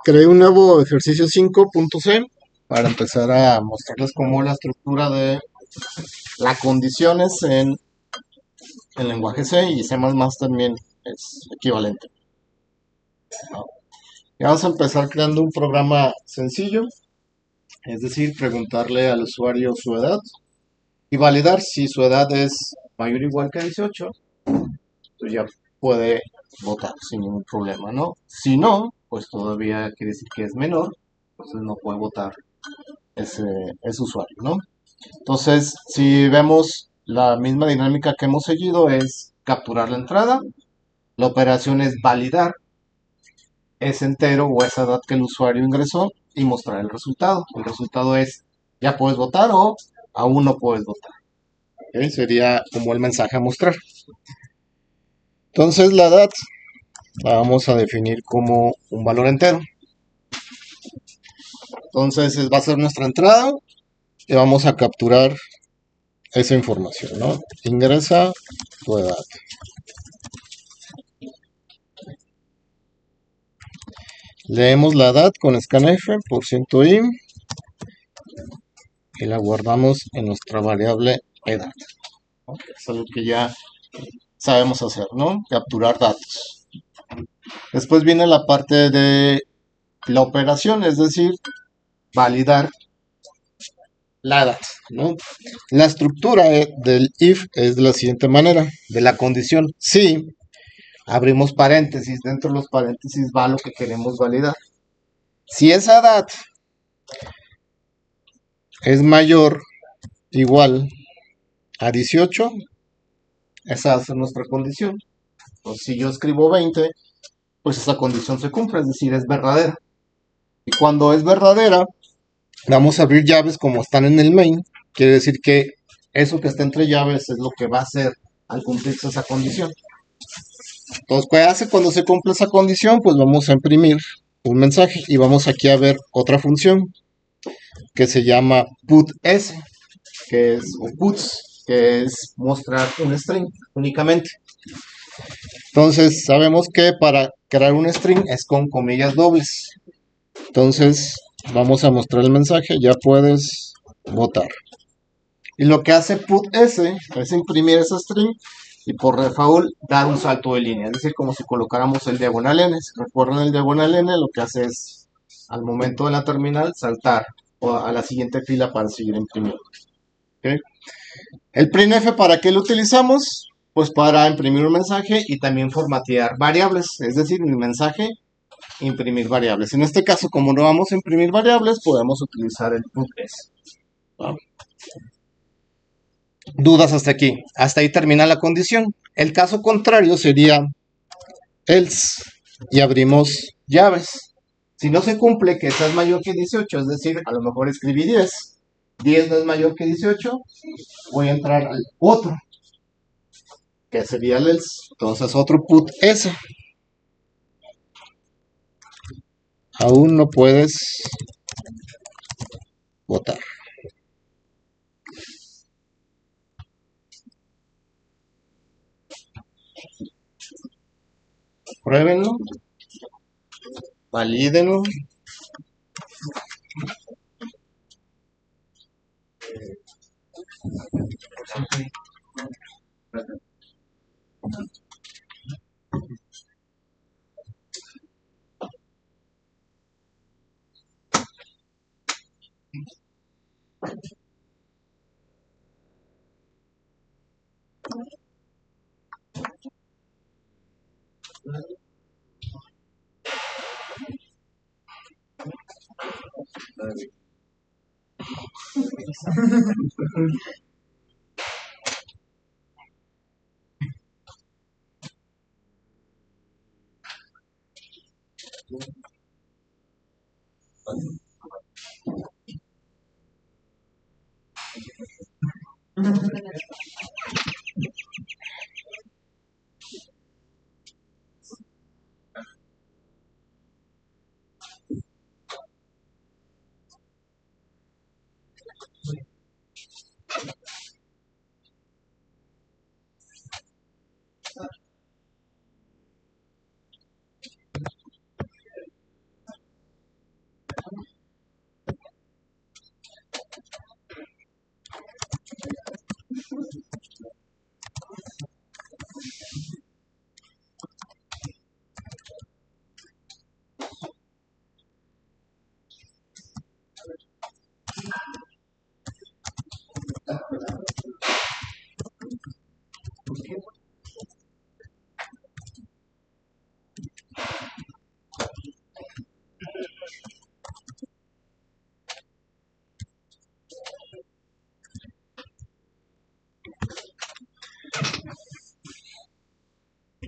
Creé un nuevo ejercicio 5.c para empezar a mostrarles cómo la estructura de las condiciones en el lenguaje C y C++ también es equivalente. Y vamos a empezar creando un programa sencillo, es decir, preguntarle al usuario su edad y validar si su edad es mayor o igual que 18, pues ya puede votar sin ningún problema, ¿no? Si no, pues todavía quiere decir que es menor, entonces no puede votar ese usuario, ¿no? Entonces, si vemos la misma dinámica que hemos seguido, es capturar la entrada, la operación es validar ese entero o esa edad que el usuario ingresó y mostrar el resultado. El resultado es, ya puedes votar o aún no puedes votar. ¿Okay? Sería como el mensaje a mostrar. Entonces, la edad la vamos a definir como un valor entero. Entonces, va a ser nuestra entrada y vamos a capturar esa información, ¿no? Ingresa tu edad. Leemos la edad con scanf %i y la guardamos en nuestra variable edad. ¿No? Es algo que ya sabemos hacer, ¿no? Capturar datos. Después viene la parte de la operación, es decir, validar la edad, ¿no? La estructura del if es de la siguiente manera, de la condición. Si abrimos paréntesis, dentro de los paréntesis va lo que queremos validar. Si esa edad es mayor igual a 18, esa va a ser nuestra condición. Entonces, si yo escribo 20, pues esa condición se cumple, es decir, es verdadera. Y cuando es verdadera, vamos a abrir llaves como están en el main. Quiere decir que eso que está entre llaves es lo que va a hacer al cumplirse esa condición. Entonces, ¿qué hace cuando se cumple esa condición? Pues vamos a imprimir un mensaje y vamos aquí a ver otra función que se llama puts, que es, o puts, que es mostrar un string únicamente. Entonces, sabemos que para crear un string es con comillas dobles. Entonces, vamos a mostrar el mensaje, ya puedes votar. Y lo que hace puts es imprimir ese string y por default dar un salto de línea, es decir, como si colocáramos el diagonal n. Si recuerdan el diagonal n, lo que hace es, al momento de la terminal, saltar a la siguiente fila para seguir imprimiendo. ¿Okay? El printf, ¿para qué lo utilizamos? Pues para imprimir un mensaje y también formatear variables, es decir, mi mensaje, imprimir variables. En este caso, como no vamos a imprimir variables, podemos utilizar el puts. ¿Va? Dudas hasta aquí. Hasta ahí termina la condición. El caso contrario sería else y abrimos llaves. Si no se cumple que esta es mayor que 18, es decir, a lo mejor escribí 10. 10 no es mayor que 18, voy a entrar al otro, que sería el else. Entonces otro puts. Aún no puedes votar. Pruébenlo, valídenlo.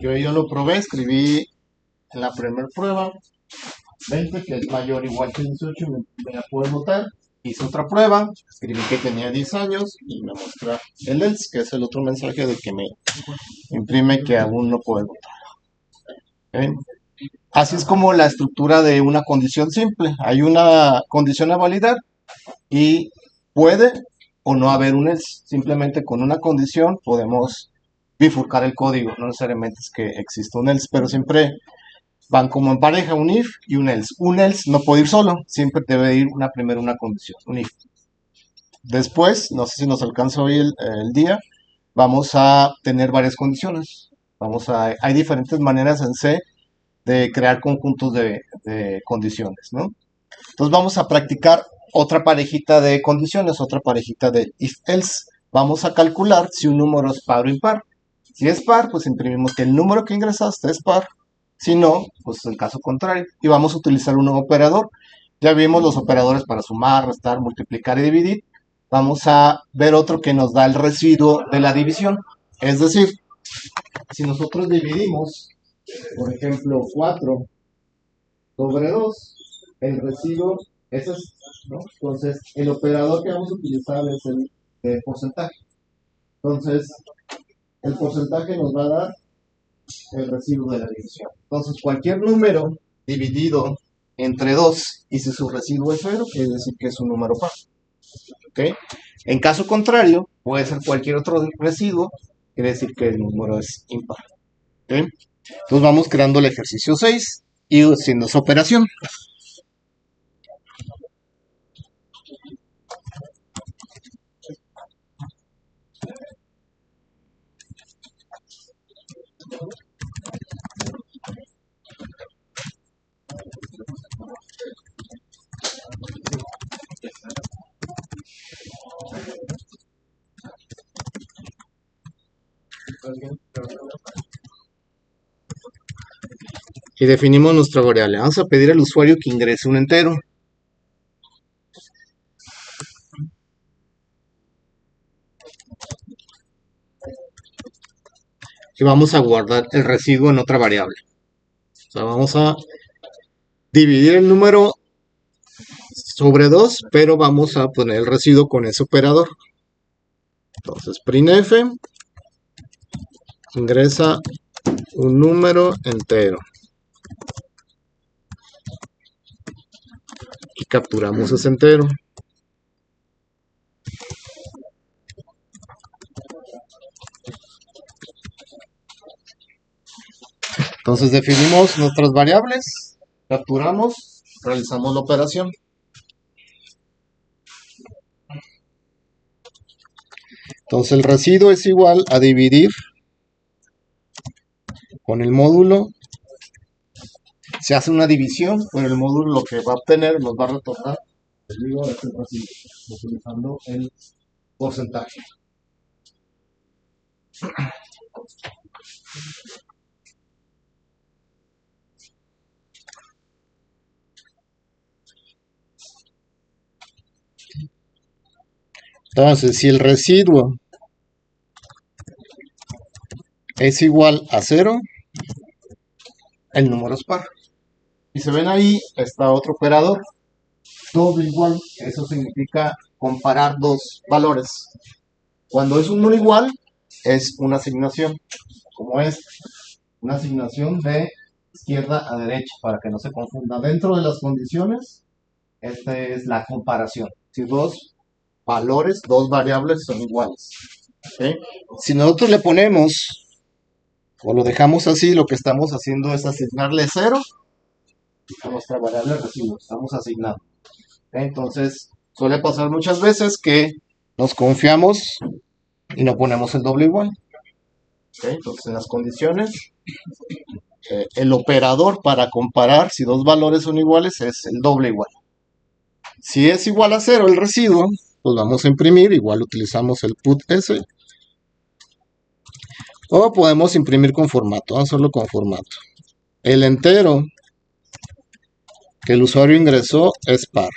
Yo lo probé, escribí en la primera prueba 20, que es mayor o igual que 18, me la puedo notar. Hice otra prueba, escribí que tenía 10 años y me muestra el else, que es el otro mensaje de que me imprime que aún no puedo votar. ¿Okay? Así es como la estructura de una condición simple. Hay una condición a validar y puede o no haber un else. Simplemente con una condición podemos bifurcar el código. No necesariamente es que exista un else, pero siempre van como en pareja, un if y un else. Un else no puede ir solo, siempre debe ir primero una condición, un if. Después, no sé si nos alcanza hoy el día, vamos a tener varias condiciones. Hay diferentes maneras en C de crear conjuntos de condiciones, ¿no? Entonces vamos a practicar otra parejita de condiciones, otra parejita de if-else. Vamos a calcular si un número es par o impar. Si es par, pues imprimimos que el número que ingresaste es par. Si no, pues el caso contrario. Y vamos a utilizar un nuevo operador. Ya vimos los operadores para sumar, restar, multiplicar y dividir. Vamos a ver otro que nos da el residuo de la división. Es decir, si nosotros dividimos, por ejemplo, 4 sobre 2, el residuo, ese es, ¿no? Entonces, el operador que vamos a utilizar es el porcentaje. Entonces, el porcentaje nos va a dar el residuo de la división. Entonces, cualquier número dividido entre 2 y si su residuo es 0, quiere decir que es un número par. ¿Okay? En caso contrario, puede ser cualquier otro residuo, quiere decir que el número es impar. ¿Okay? Entonces vamos creando el ejercicio 6 y haciendo esa operación. Y definimos nuestra variable. Vamos a pedir al usuario que ingrese un entero. Y vamos a guardar el residuo en otra variable. O sea, vamos a dividir el número sobre 2, pero vamos a poner el residuo con ese operador. Entonces, printf ingresa un número entero. Y capturamos ese entero. Entonces definimos nuestras variables, capturamos, realizamos la operación. Entonces el residuo es igual a dividir con el módulo. Se hace una división, pero el módulo lo que va a obtener nos va a retornar el residuo, utilizando el porcentaje. Entonces, si el residuo es igual a 0, el número es par. Y se ven ahí, está otro operador, todo igual. Eso significa comparar dos valores. Cuando es un no igual, es una asignación, como es una asignación de izquierda a derecha, para que no se confunda. Dentro de las condiciones, esta es la comparación. Si dos valores, dos variables son iguales. ¿Okay? Si nosotros le ponemos o lo dejamos así, lo que estamos haciendo es asignarle 0 a nuestra variable residuo. Estamos asignando. ¿Okay? Entonces, suele pasar muchas veces que nos confiamos y no ponemos el doble igual. ¿Okay? Entonces, en las condiciones, el operador para comparar si dos valores son iguales es el doble igual. Si es igual a 0 el residuo, pues vamos a imprimir, igual utilizamos el put S, o podemos imprimir con formato, vamos a hacerlo con formato. El entero que el usuario ingresó es par.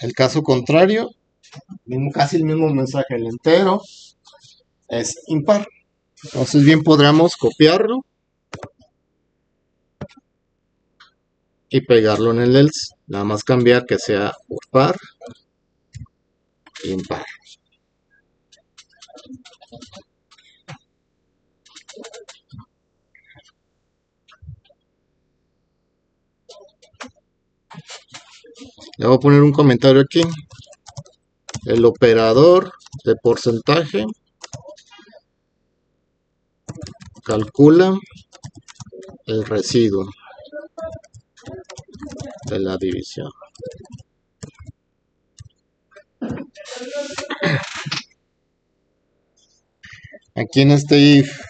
El caso contrario, casi el mismo mensaje, el entero es impar. Entonces bien podríamos copiarlo y pegarlo en el else. Nada más cambiar que sea por par, impar. Le voy a poner un comentario aquí. El operador de porcentaje calcula el residuo de la división. Aquí en este if,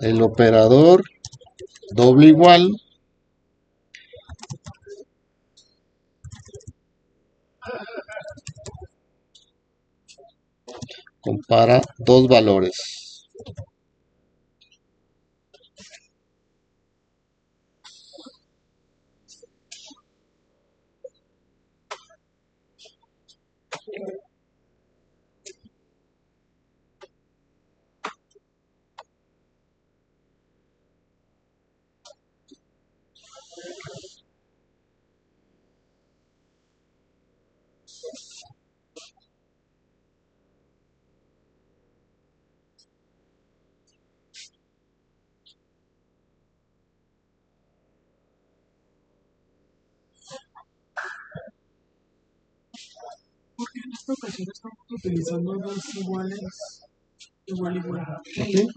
el operador doble igual compara dos valores. Porque en esta ocasión estamos utilizando dos iguales, igual. ¿Sí?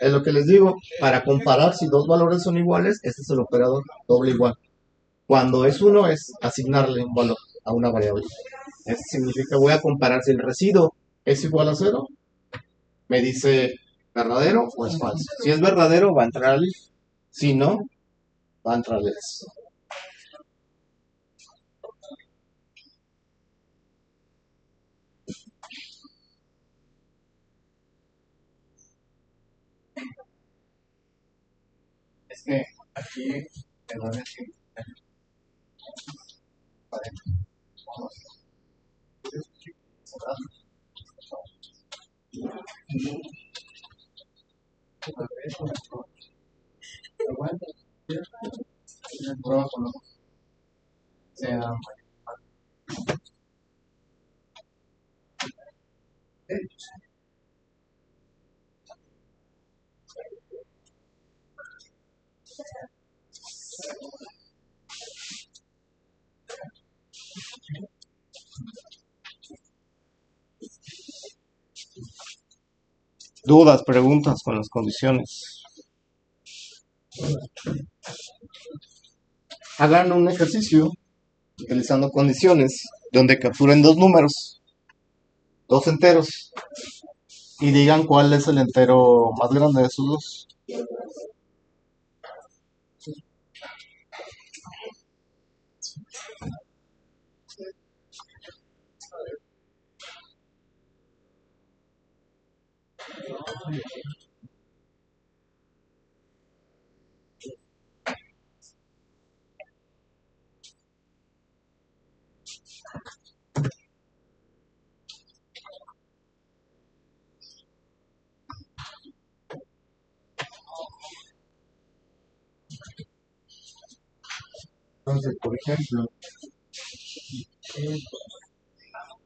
Es lo que les digo, para comparar si dos valores son iguales, este es el operador doble igual. Cuando es uno es asignarle un valor a una variable. Esto significa voy a comparar si el residuo es igual a cero, me dice verdadero o es falso. Si es verdadero va a entrar al if, si no, va a entrar al else. Es que aquí, perdón, es que dudas, preguntas con las condiciones. Hagan un ejercicio utilizando condiciones donde capturen dos números, dos enteros, y digan cuál es el entero más grande de esos dos. Entonces, por ejemplo,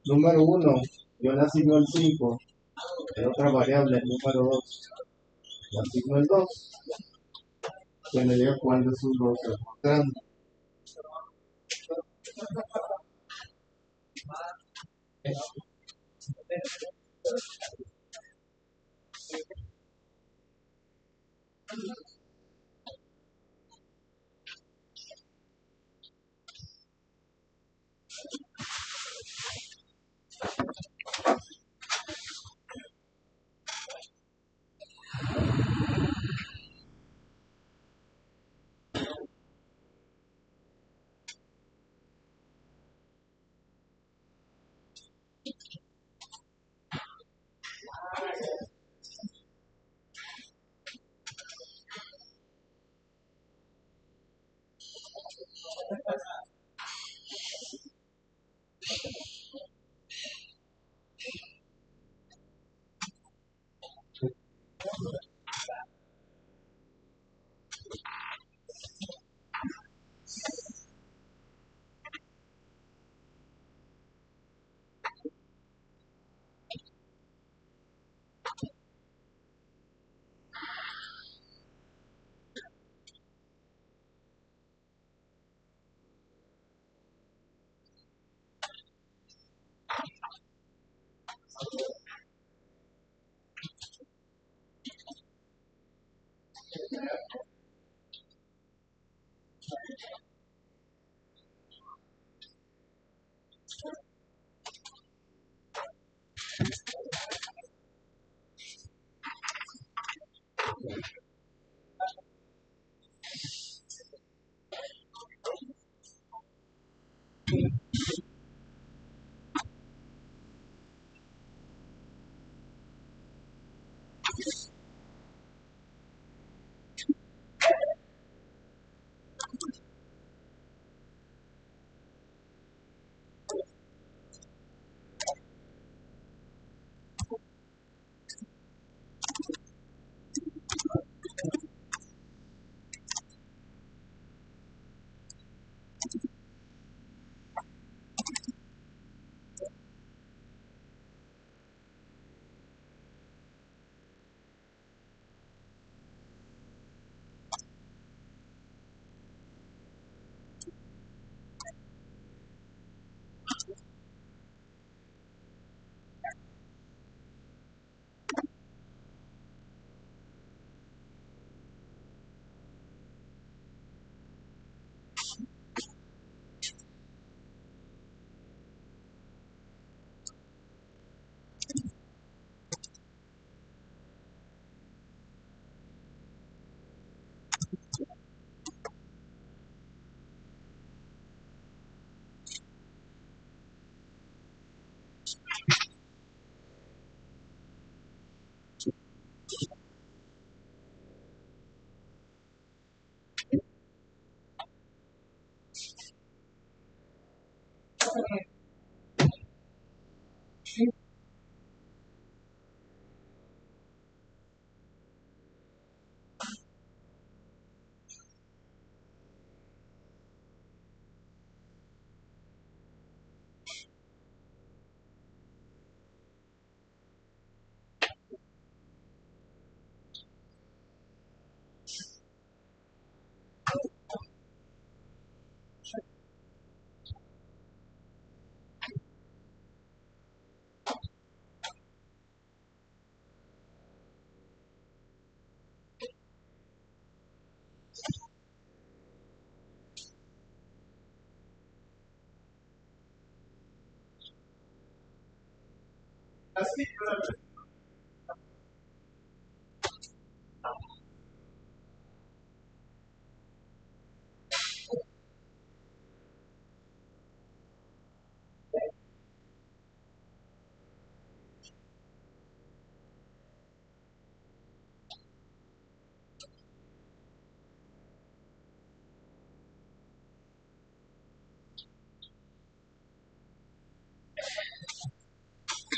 número 1, yo le asigno el 5, en otra variable, el número 2, le asigno el 2, que me diga cuál de sus dos es más grande.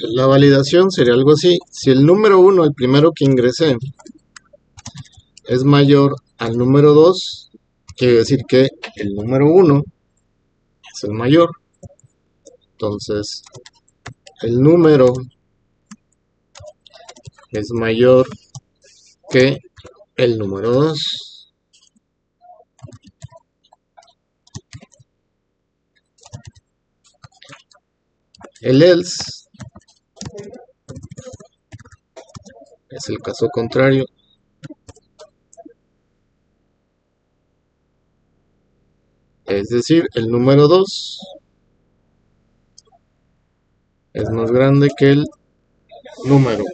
La validación sería algo así. Si el número 1, el primero que ingresé, es mayor al número 2, quiere decir que el número 1 es el mayor. Entonces, el número es mayor que el número 2. El else es el caso contrario. Es decir, el número 2 es más grande que el número.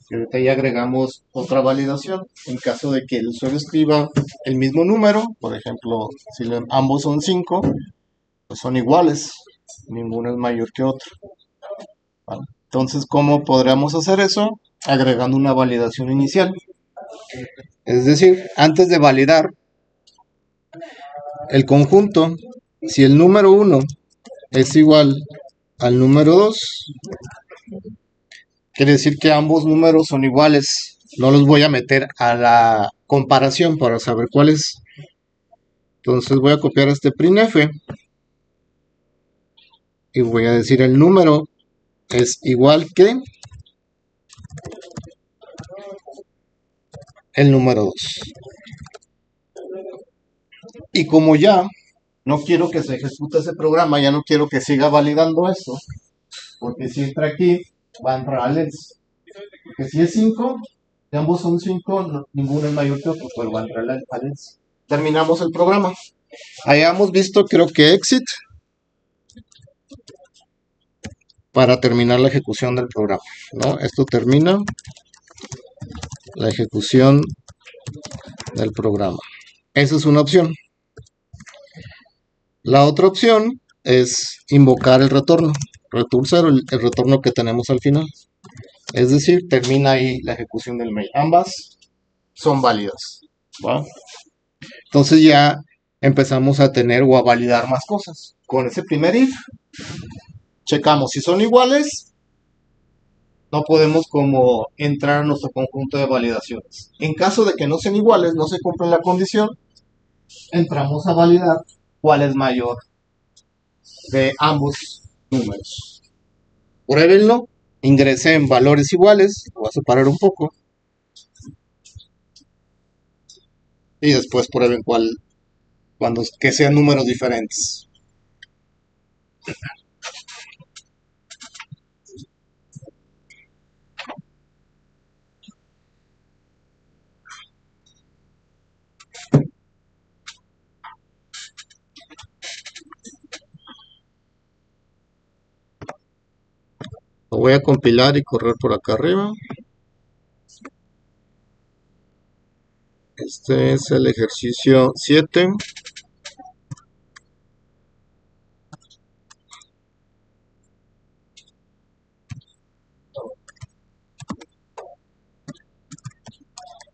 Y ahorita ya agregamos otra validación. En caso de que el usuario escriba el mismo número, por ejemplo, si ambos son 5, pues son iguales. Ninguno es mayor que otro. ¿Vale? Entonces, ¿cómo podríamos hacer eso? Agregando una validación inicial. Es decir, antes de validar el conjunto, si el número 1 es igual al número 2, quiere decir que ambos números son iguales. No los voy a meter a la comparación para saber cuál es. Entonces voy a copiar este printf y voy a decir el número es igual que el número 2. Y como ya no quiero que se ejecute ese programa, ya no quiero que siga validando esto, porque si entra aquí, va a entrar al else. Porque si es 5, si ambos son 5, ninguno es mayor que otro, pues va a entrar al else. Terminamos el programa. Hayamos visto, creo que exit para terminar la ejecución del programa, ¿no? Esto termina la ejecución del programa. Esa es una opción. La otra opción es invocar el retorno, return 0, el retorno que tenemos al final. Es decir, termina ahí la ejecución del mail. Ambas son válidas, ¿va? Entonces ya empezamos a tener o a validar más cosas. Con ese primer if, checamos si son iguales, no podemos como entrar a nuestro conjunto de validaciones. En caso de que no sean iguales, no se cumpla la condición, entramos a validar cuál es mayor de ambos números. Pruébenlo, ingresé en valores iguales, lo voy a separar un poco, y después prueben cuando que sean números diferentes. Lo voy a compilar y correr por acá arriba. Este es el ejercicio 7.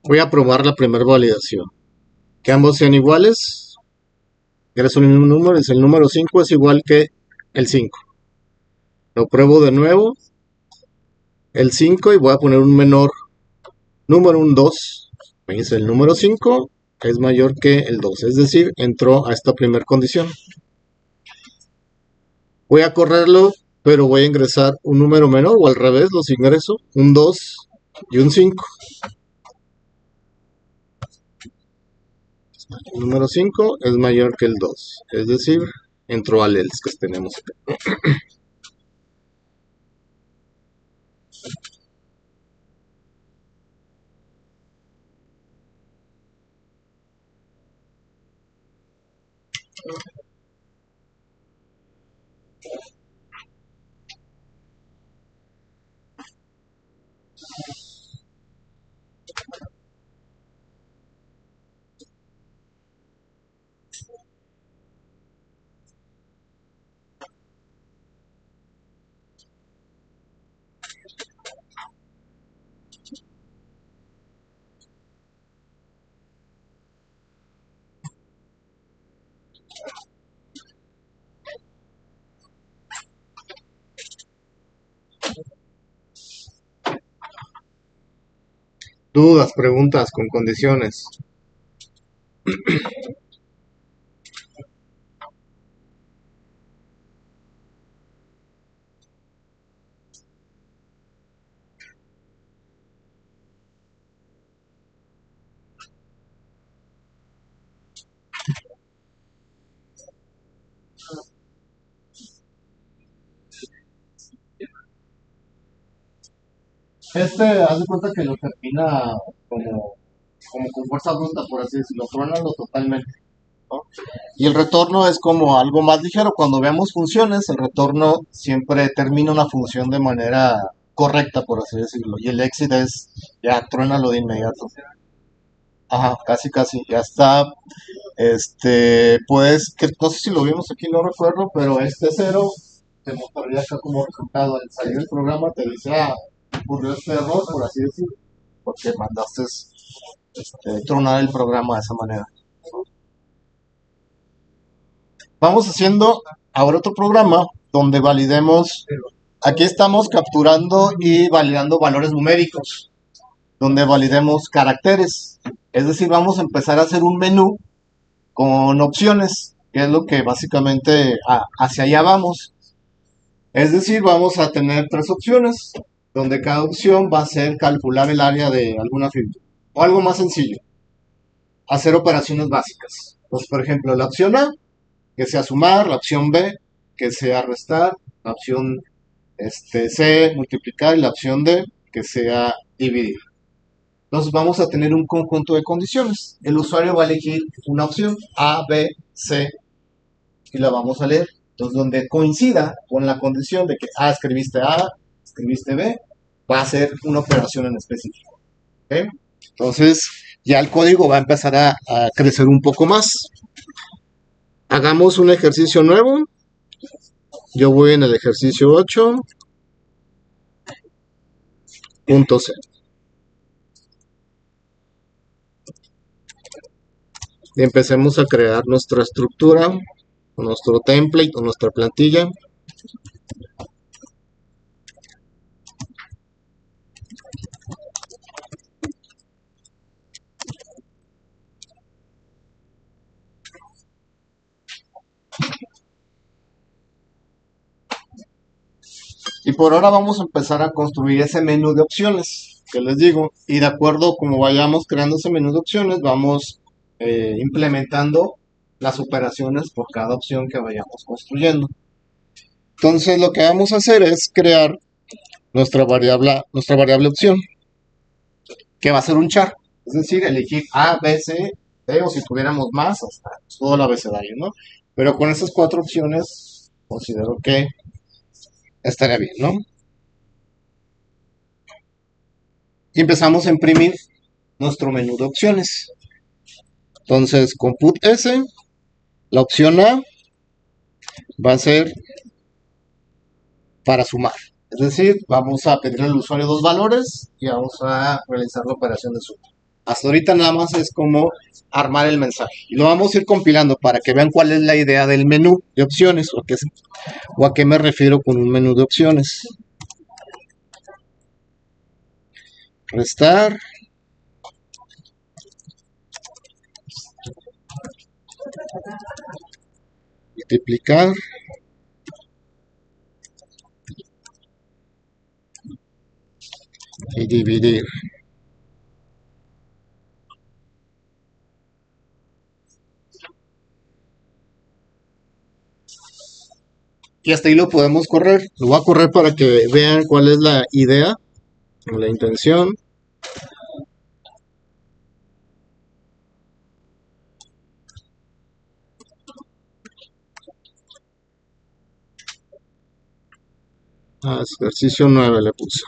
Voy a probar la primera validación. Que ambos sean iguales. Ingreso el mismo número, es el número 5 es igual que el 5. Lo pruebo de nuevo. El 5 y voy a poner un menor número, un 2. Me dice el número 5 es mayor que el 2. Es decir, entró a esta primera condición. Voy a correrlo, pero voy a ingresar un número menor o al revés, los ingreso, un 2 y un 5. El número 5 es mayor que el 2, es decir, entró al else que tenemos acá. Dudas, preguntas con condiciones. Haz de cuenta que lo termina como con fuerza bruta, por así decirlo, truénalo totalmente, ¿no? Y el retorno es como algo más ligero. Cuando veamos funciones, el retorno siempre termina una función de manera correcta, por así decirlo. Y el exit es ya truénalo de inmediato. Ajá, casi, casi, ya está. Pues, que no sé si lo vimos aquí, no recuerdo, pero este cero te mostraría acá como resultado. Al salir del programa te dice, ocurrió este error, por así decirlo, porque mandaste tronar el programa de esa manera. Vamos haciendo ahora otro programa donde validemos, aquí estamos capturando y validando valores numéricos, donde validemos caracteres. Es decir, vamos a empezar a hacer un menú con opciones, que es lo que básicamente hacia allá vamos. Es decir, vamos a tener 3 opciones, donde cada opción va a ser calcular el área de alguna figura. O algo más sencillo, hacer operaciones básicas. Pues, por ejemplo, la opción A, que sea sumar, la opción B, que sea restar, la opción C, multiplicar, y la opción D, que sea dividir. Entonces vamos a tener un conjunto de condiciones. El usuario va a elegir una opción, A, B, C, y la vamos a leer. Entonces, donde coincida con la condición de que escribiste A, escribiste B, va a ser una operación en específico. ¿Okay? Entonces, ya el código va a empezar a crecer un poco más. Hagamos un ejercicio nuevo. Yo voy en el ejercicio 8.c. Y empecemos a crear nuestra estructura, nuestro template o nuestra plantilla. Y por ahora vamos a empezar a construir ese menú de opciones que les digo. Y de acuerdo como vayamos creando ese menú de opciones, vamos implementando las operaciones por cada opción que vayamos construyendo. Entonces lo que vamos a hacer es crear nuestra variable opción, que va a ser un char. Es decir, elegir A, B, C, D, o si tuviéramos más, hasta todo el abecedario, ¿no? Pero con esas 4 opciones considero que estaría bien, ¿no? Y empezamos a imprimir nuestro menú de opciones. Entonces, comput S, la opción A va a ser para sumar. Es decir, vamos a pedirle al usuario 2 valores y vamos a realizar la operación de suma. Hasta ahorita nada más es como armar el mensaje. Y lo vamos a ir compilando para que vean cuál es la idea del menú de opciones o a qué me refiero con un menú de opciones. Restar. Multiplicar. Y dividir. Y hasta ahí lo podemos correr. Lo voy a correr para que vean cuál es la idea o la intención. Ejercicio 9 le puse.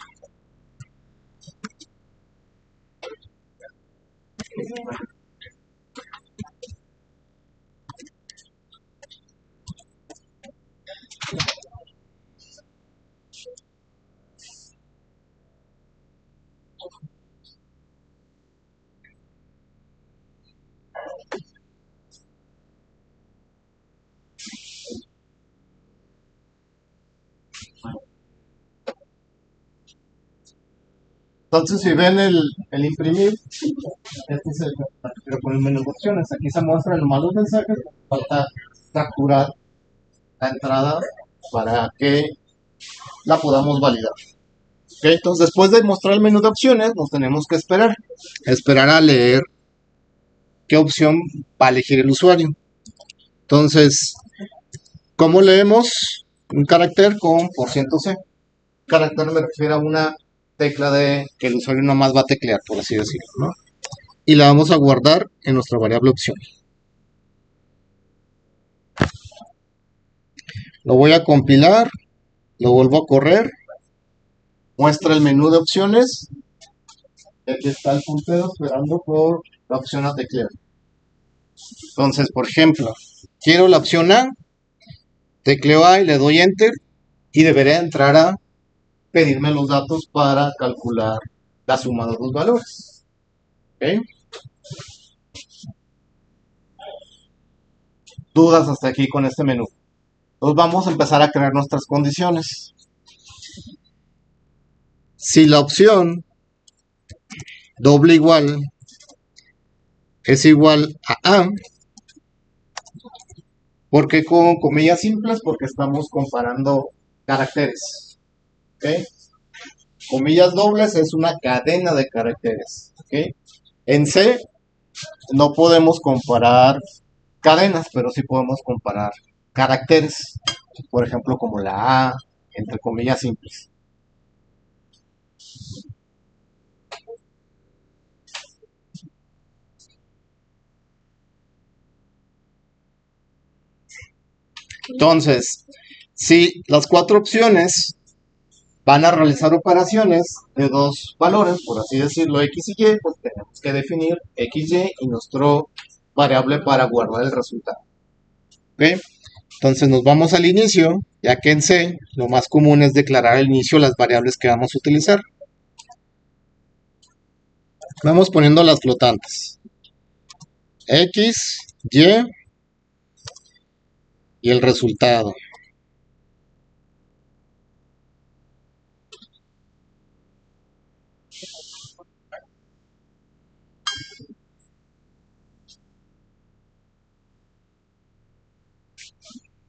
Entonces, si ven el imprimir, este es pero con el menú de opciones. Aquí se muestran nomás los mensajes. Falta capturar la entrada para que la podamos validar. ¿Okay? Entonces, después de mostrar el menú de opciones, nos tenemos que esperar. Esperar a leer qué opción va a elegir el usuario. Entonces, ¿cómo leemos un carácter con %C? Carácter me refiero a una tecla de que el usuario nomás va a teclear, por así decirlo, ¿no? Y la vamos a guardar en nuestra variable opción. Lo voy a compilar, lo vuelvo a correr, muestra el menú de opciones, y aquí está el puntero esperando por la opción a teclear. Entonces, por ejemplo, quiero la opción A, tecleo A y le doy Enter, y debería entrar a pedirme los datos para calcular la suma de los valores. ¿Okay? ¿Dudas hasta aquí con este menú? Entonces vamos a empezar a crear nuestras condiciones. Si la opción doble igual es igual a A, ¿por qué con comillas simples? Porque estamos comparando caracteres. ¿Okay? Comillas dobles es una cadena de caracteres. ¿Okay? En C no podemos comparar cadenas, pero sí podemos comparar caracteres. Por ejemplo, como la A, entre comillas simples. Entonces, si las cuatro opciones van a realizar operaciones de dos valores, por así decirlo, x y y, pues tenemos que definir x, y nuestro variable para guardar el resultado. ¿Ok? Entonces nos vamos al inicio, ya que en C lo más común es declarar al inicio las variables que vamos a utilizar. Vamos poniendo las flotantes. X, y el resultado.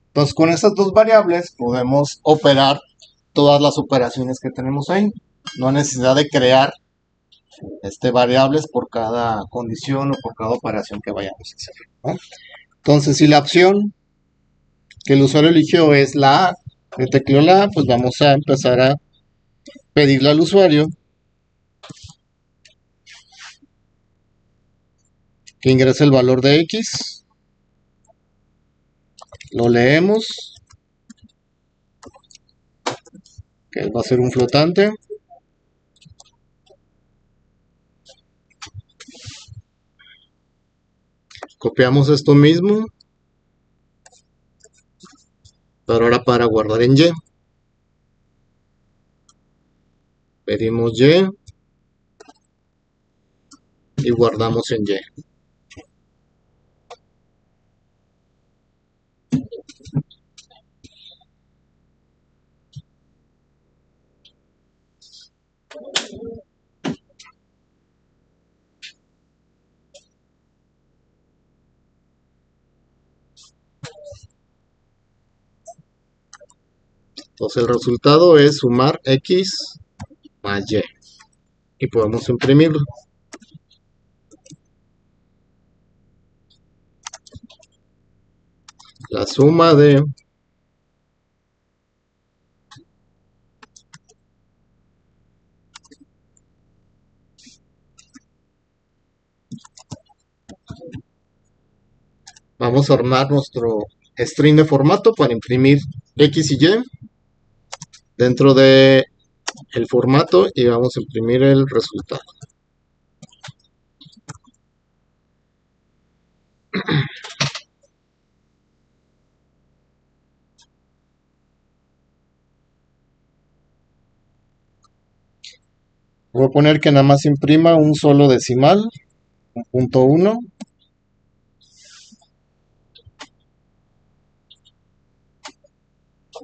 Entonces con estas dos variables podemos operar todas las operaciones que tenemos ahí. No hay necesidad de crear variables por cada condición o por cada operación que vayamos a hacer, ¿no? Entonces, si la opción que el usuario eligió es la A, que tecleó la A, pues vamos a empezar a pedirle al usuario que ingrese el valor de X, lo leemos, que va a ser un flotante, copiamos esto mismo, pero ahora para guardar en Y, pedimos y guardamos en Y. Entonces el resultado es sumar X más Y. Y podemos imprimirlo. La suma de vamos a armar nuestro string de formato para imprimir X y Y dentro de el formato y vamos a imprimir el resultado. Voy a poner que nada más imprima un solo decimal, un punto 1.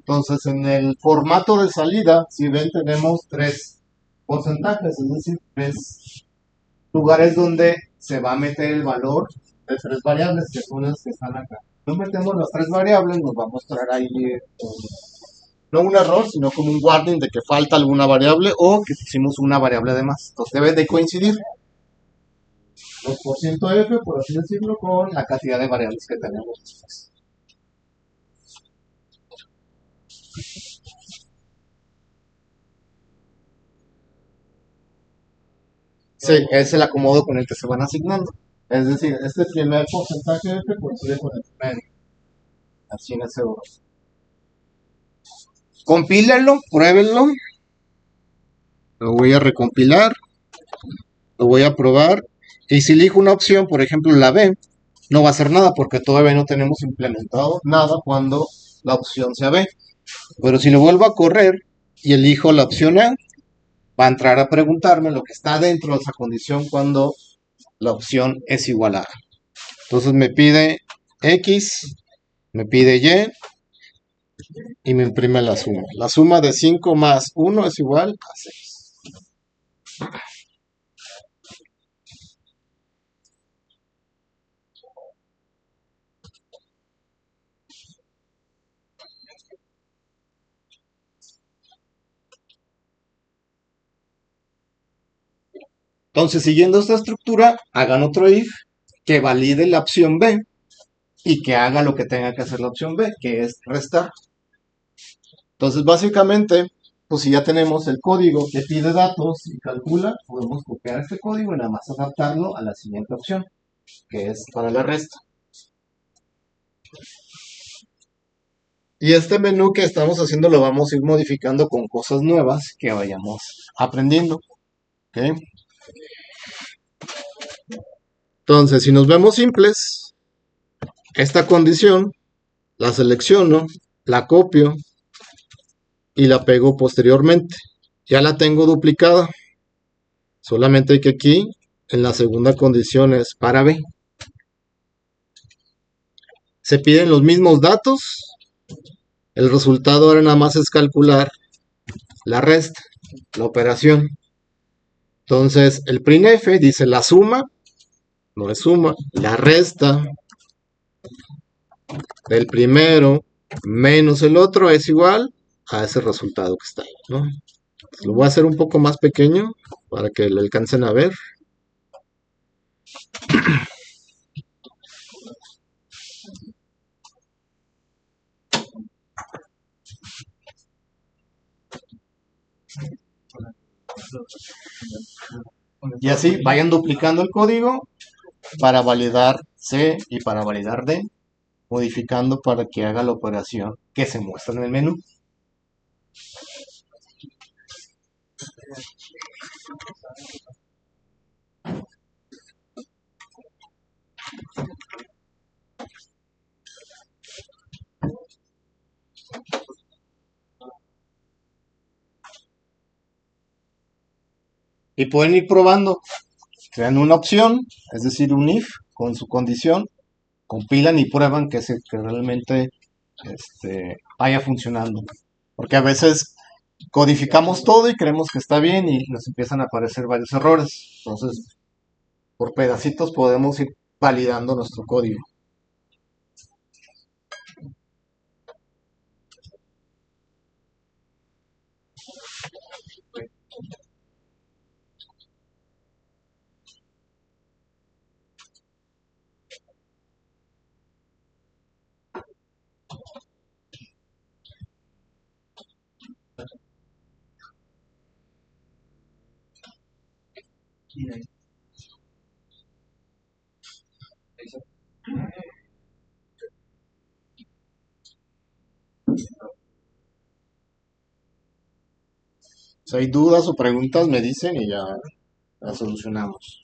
Entonces en el formato de salida, si ven, tenemos tres porcentajes, es decir, tres lugares donde se va a meter el valor de tres variables, que son las que están acá. Entonces metemos las tres variables, nos va a mostrar ahí no un error, sino como un warning de que falta alguna variable o que pusimos una variable de más. Entonces debe de coincidir los %F, por así decirlo, con la cantidad de variables que tenemos después. Sí, es el acomodo con el que se van asignando. Es decir, este primer porcentaje F coincide con el primer. Así en ese orden. Compílenlo, pruébenlo. Lo voy a recompilar. Lo voy a probar. Y si elijo una opción, por ejemplo la B, no va a hacer nada porque todavía no tenemos implementado nada cuando la opción sea B. Pero si lo vuelvo a correr y elijo la opción A, va a entrar a preguntarme lo que está dentro de esa condición cuando la opción es igual a A. Entonces me pide X, me pide y me imprime la suma. La suma de 5 más 1 es igual a 6. Entonces, siguiendo esta estructura, hagan otro if que valide la opción B y que haga lo que tenga que hacer la opción B, que es restar. Entonces, básicamente, pues si ya tenemos el código que pide datos y calcula, podemos copiar este código y nada más adaptarlo a la siguiente opción, que es para la resta. Y este menú que estamos haciendo lo vamos a ir modificando con cosas nuevas que vayamos aprendiendo. ¿Ok? Entonces, si nos vemos simples, esta condición la selecciono, la copio y la pego posteriormente. Ya la tengo duplicada. Solamente que aquí, en la segunda condición es para B. Se piden los mismos datos. El resultado ahora nada más es calcular la resta, la operación. Entonces, el printf dice la suma, no es suma, la resta del primero menos el otro es igual a ese resultado que está ahí, ¿no? Lo voy a hacer un poco más pequeño para que lo alcancen a ver. Y así vayan duplicando el código para validar C y para validar D, modificando para que haga la operación que se muestra en el menú. Y pueden ir probando. Crean una opción, es decir, un if con su condición, compilan y prueban que realmente vaya funcionando. Porque a veces codificamos todo y creemos que está bien y nos empiezan a aparecer varios errores. Entonces, por pedacitos podemos ir validando nuestro código. Si hay dudas o preguntas, me dicen y ya las solucionamos.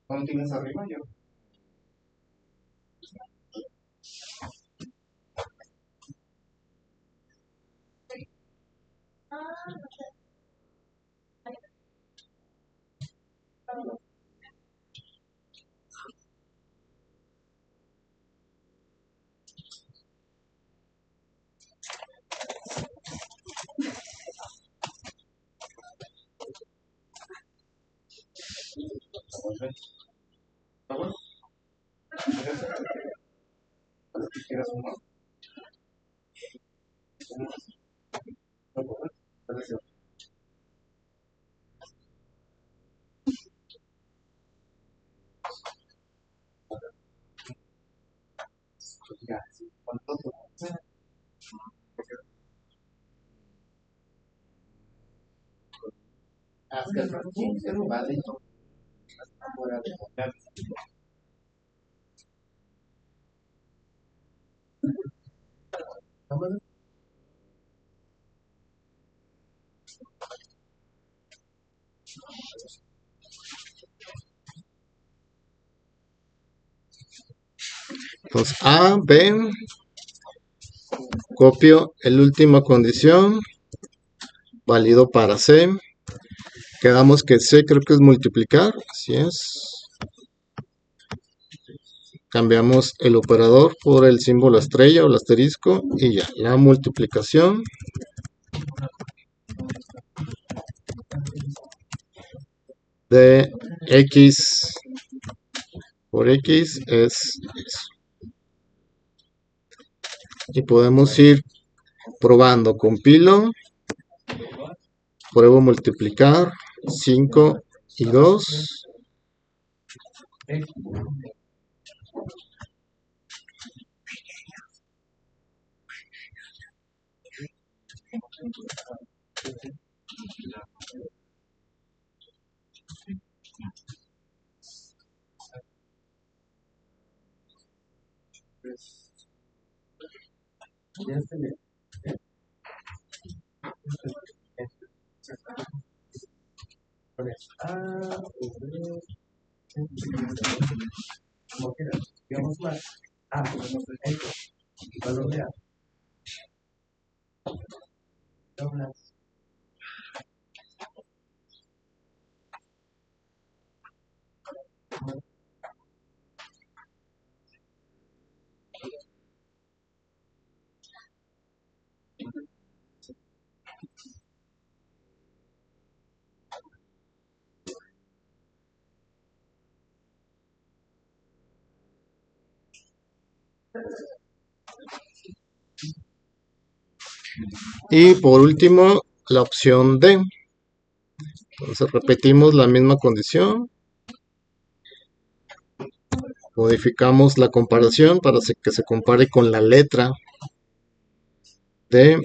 ¿Cuándo tienes arriba yo? ¿Está bueno? Si quieres uno. Ya, ¿cuánto te haz que el 15 vale fuera de contar. Entonces A, B, copio el última condición, válido para C. Quedamos que C creo que es multiplicar, así es. Cambiamos el operador por el símbolo estrella o el asterisco y ya, la multiplicación de X por X es eso. Y podemos ir probando. Compilo, pruebo multiplicar 5 y 2. Y por último, la opción D. Entonces repetimos la misma condición. Modificamos la comparación para que se compare con la letra D.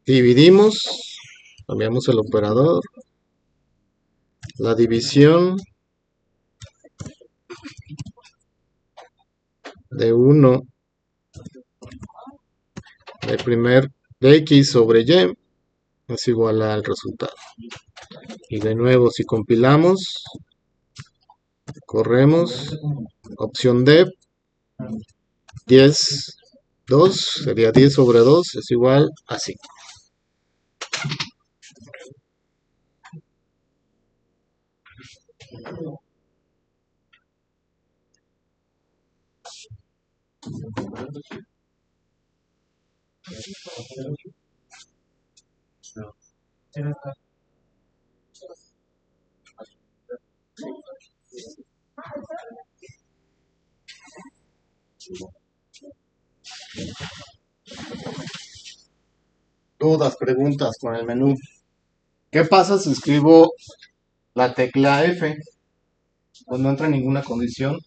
Dividimos. Cambiamos el operador. La división de 1 de X sobre Y es igual al resultado. Y de nuevo, si compilamos, corremos, opción D, 10, 2, sería 10 sobre 2, es igual a 5. Dudas, preguntas con el menú. ¿Qué pasa si escribo la tecla F? Pues no entra en ninguna condición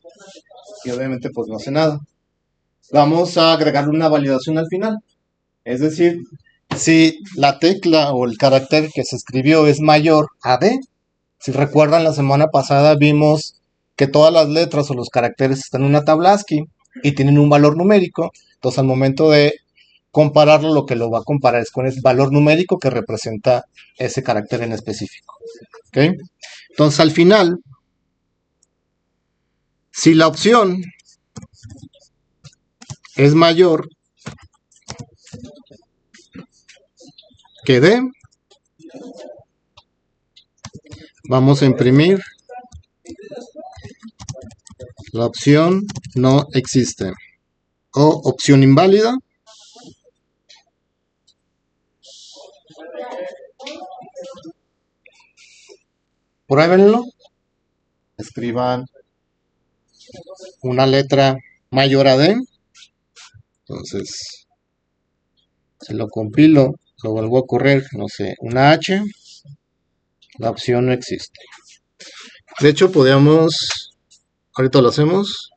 y obviamente pues no hace nada. Vamos a agregar una validación al final. Es decir, si la tecla o el carácter que se escribió es mayor a D, si recuerdan la semana pasada vimos que todas las letras o los caracteres están en una tabla ASCII y tienen un valor numérico, entonces al momento de compararlo lo que lo va a comparar es con el valor numérico que representa ese carácter en específico. ¿Okay? Entonces al final, si la opción es mayor que D, vamos a imprimir la opción no existe o opción inválida. Pruébenlo, escriban una letra mayor a D, entonces si lo compilo, lo vuelvo a correr, no sé, una H, la opción no existe. De hecho podríamos, ahorita lo hacemos,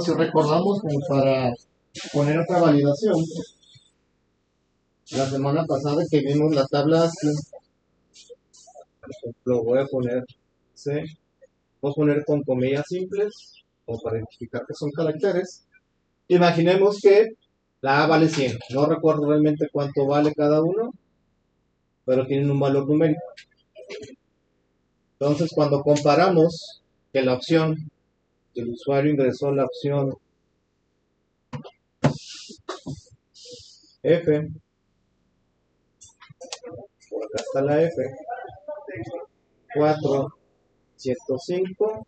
si recordamos como para poner otra validación, la semana pasada que vimos la tabla ASCII, por ejemplo, voy a poner C, vamos a poner con comillas simples, como para identificar que son caracteres. Imaginemos que la A vale 100, no recuerdo realmente cuánto vale cada uno, pero tienen un valor numérico. Entonces, cuando comparamos que la opción, que el usuario ingresó la opción F, por acá está la F, 405,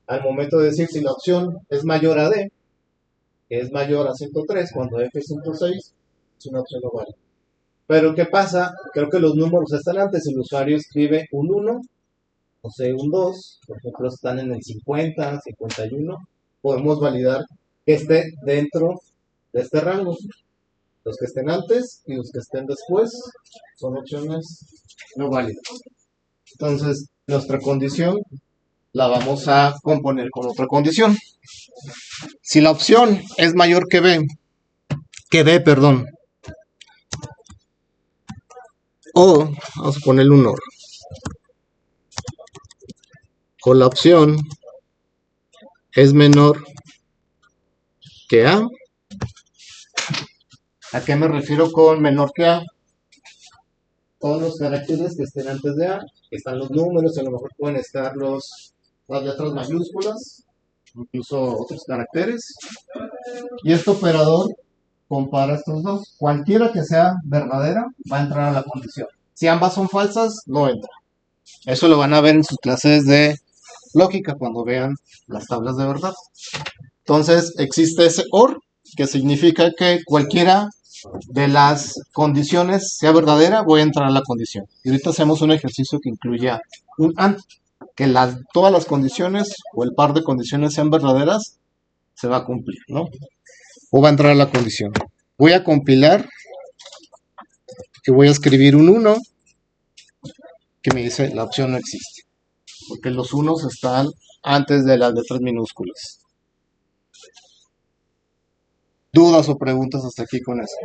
al momento de decir si la opción es mayor a D, que es mayor a 103, cuando F es 106, es una opción no válida. Pero ¿qué pasa? Creo que los números están antes, el usuario escribe un 1, o sea, un 2, por ejemplo, están en el 50, 51, podemos validar que esté dentro de este rango. Los que estén antes y los que estén después son opciones no válidas. Entonces, nuestra condición la vamos a componer con otra condición. Si la opción es mayor que D, perdón, o vamos a ponerle un OR, o la opción es menor que A. ¿A qué me refiero con menor que A? Todos los caracteres que estén antes de A, que están los números, a lo mejor pueden estar las letras mayúsculas, incluso otros caracteres. Y este operador compara estos dos. Cualquiera que sea verdadera va a entrar a la condición. Si ambas son falsas, no entra. Eso lo van a ver en sus clases de lógica cuando vean las tablas de verdad. Entonces existe ese OR, que significa que cualquiera de las condiciones sea verdadera, voy a entrar a la condición. Y ahorita hacemos un ejercicio que incluya un AND, que todas las condiciones o el par de condiciones sean verdaderas, se va a cumplir, ¿no? O va a entrar a la condición. Voy a compilar y voy a escribir un 1 que me dice la opción no existe, porque los unos están antes de las letras minúsculas. ¿Dudas o preguntas hasta aquí con eso?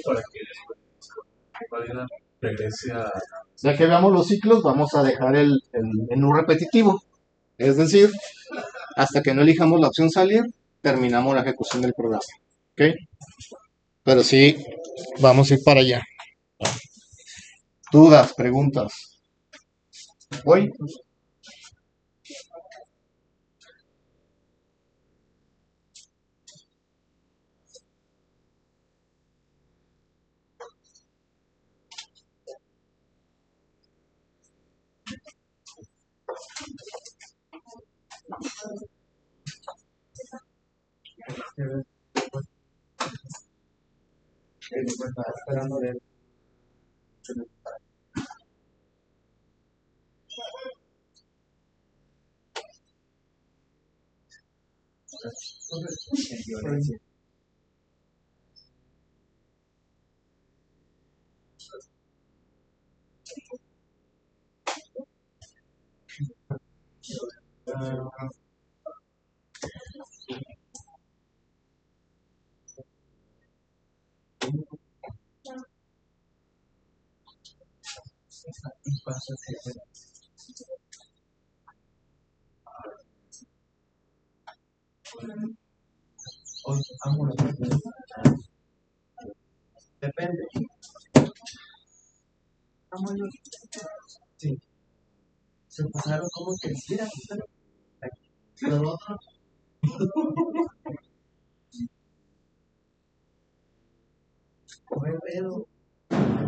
Para que valga regrese a... Ya que veamos los ciclos, vamos a dejar el menú repetitivo. Es decir, hasta que no elijamos la opción salir, terminamos la ejecución del programa. ¿Ok? Pero sí, vamos a ir para allá. ¿Dudas, preguntas? ¿Voy? Esperando de él. Depende. Sí. Se pasaron como que mira, lo otro. Comer pedo.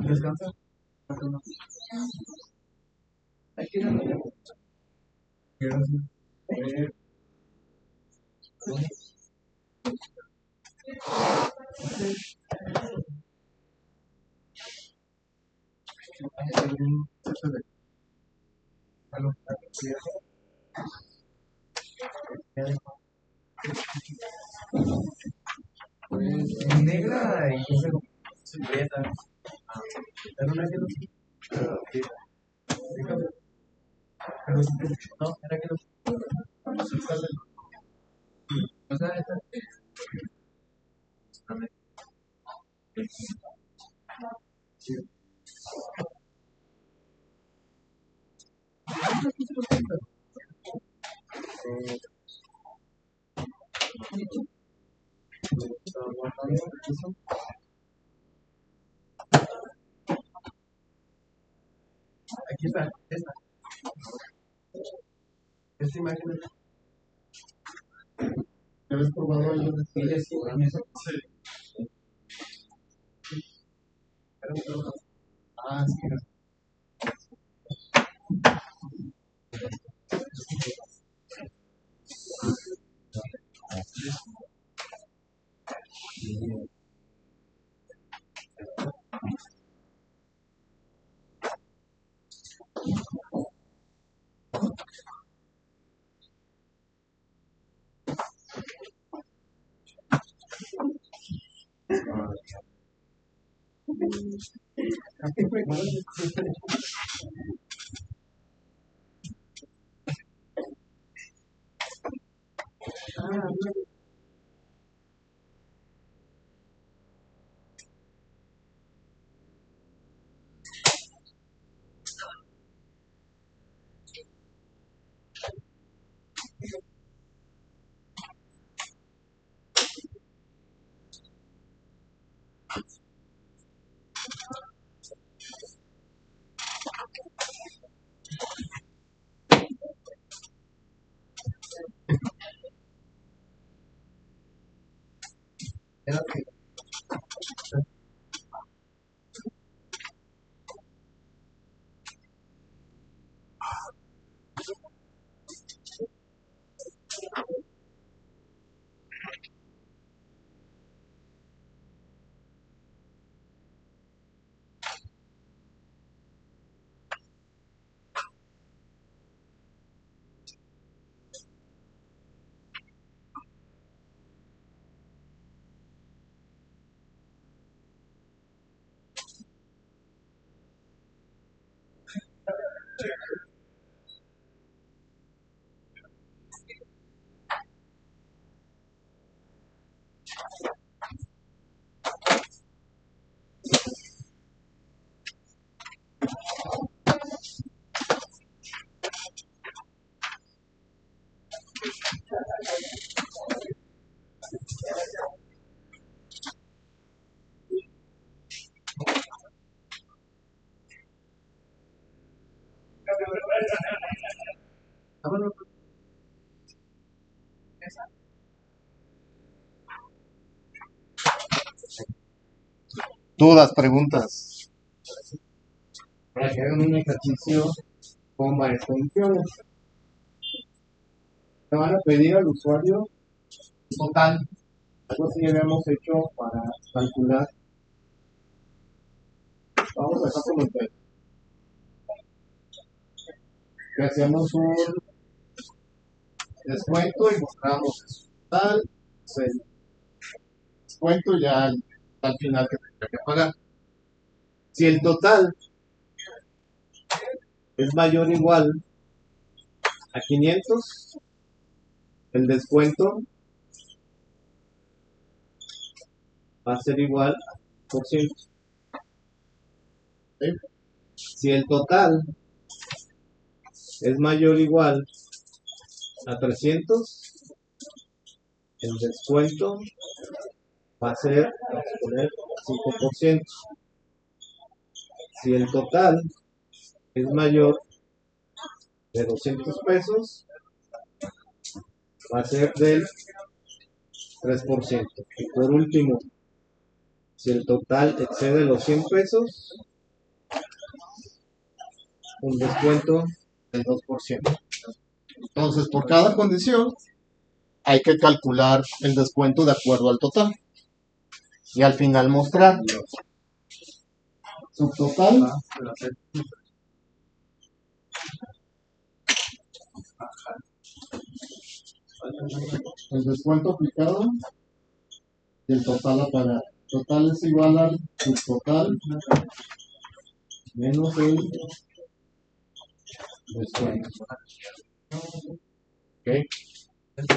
Descansa. Aquí no lo tengo. Negra y se prieta. Pero no es que no. No, era que no. Aquí está, esta imagen. ¿Ya habéis probado algo de esto? Sí. Ah, sí. Dudas, preguntas. Para que hagan un ejercicio con varias condiciones. Te van a pedir al usuario total. Algo así habíamos hecho para calcular. Vamos a dejar como el que hacemos un descuento y mostramos eso. Total, pues, el descuento ya al final que tendría que pagar. Si el total es mayor o igual a 500, el descuento va a ser igual a 100%. ¿Sí? Si el total es mayor o igual a 300, el descuento va a ser, vamos a poner, 5%. Si el total es mayor de 200 pesos, va a ser del 3%. Y por último, si el total excede los 100 pesos, un descuento del 2%. Entonces, por cada condición, hay que calcular el descuento de acuerdo al total. Y al final mostrar subtotal el descuento aplicado y el total a pagar. Total es igual al subtotal menos el descuento. ¿Ok? Pues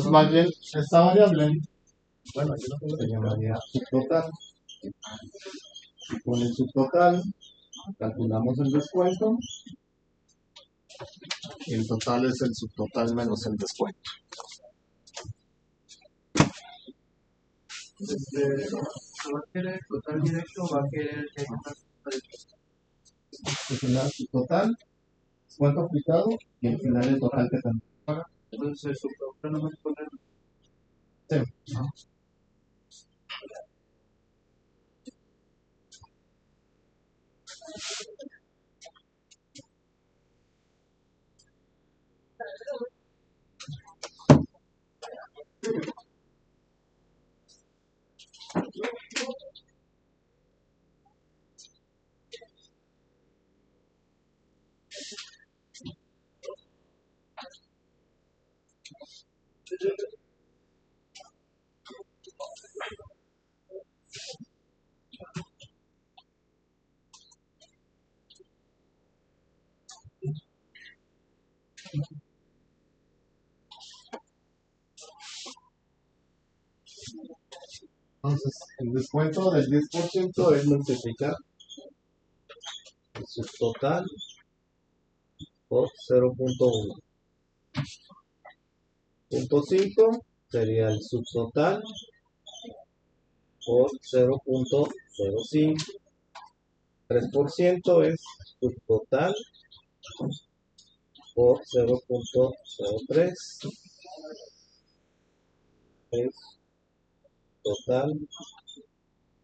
más bien, esta variable, bueno, se llamaría subtotal. Con el subtotal, calculamos el descuento. Y el total es el subtotal menos el descuento. ¿Va a querer total directo o va a querer que El final subtotal, descuento aplicado y el final el total que tenemos. entonces su problema no es poner Sí. Entonces, el descuento del 10% es multiplicar el subtotal por 0.1. Punto 5 sería el subtotal por 0.05. 3% es subtotal por 0.03. Es total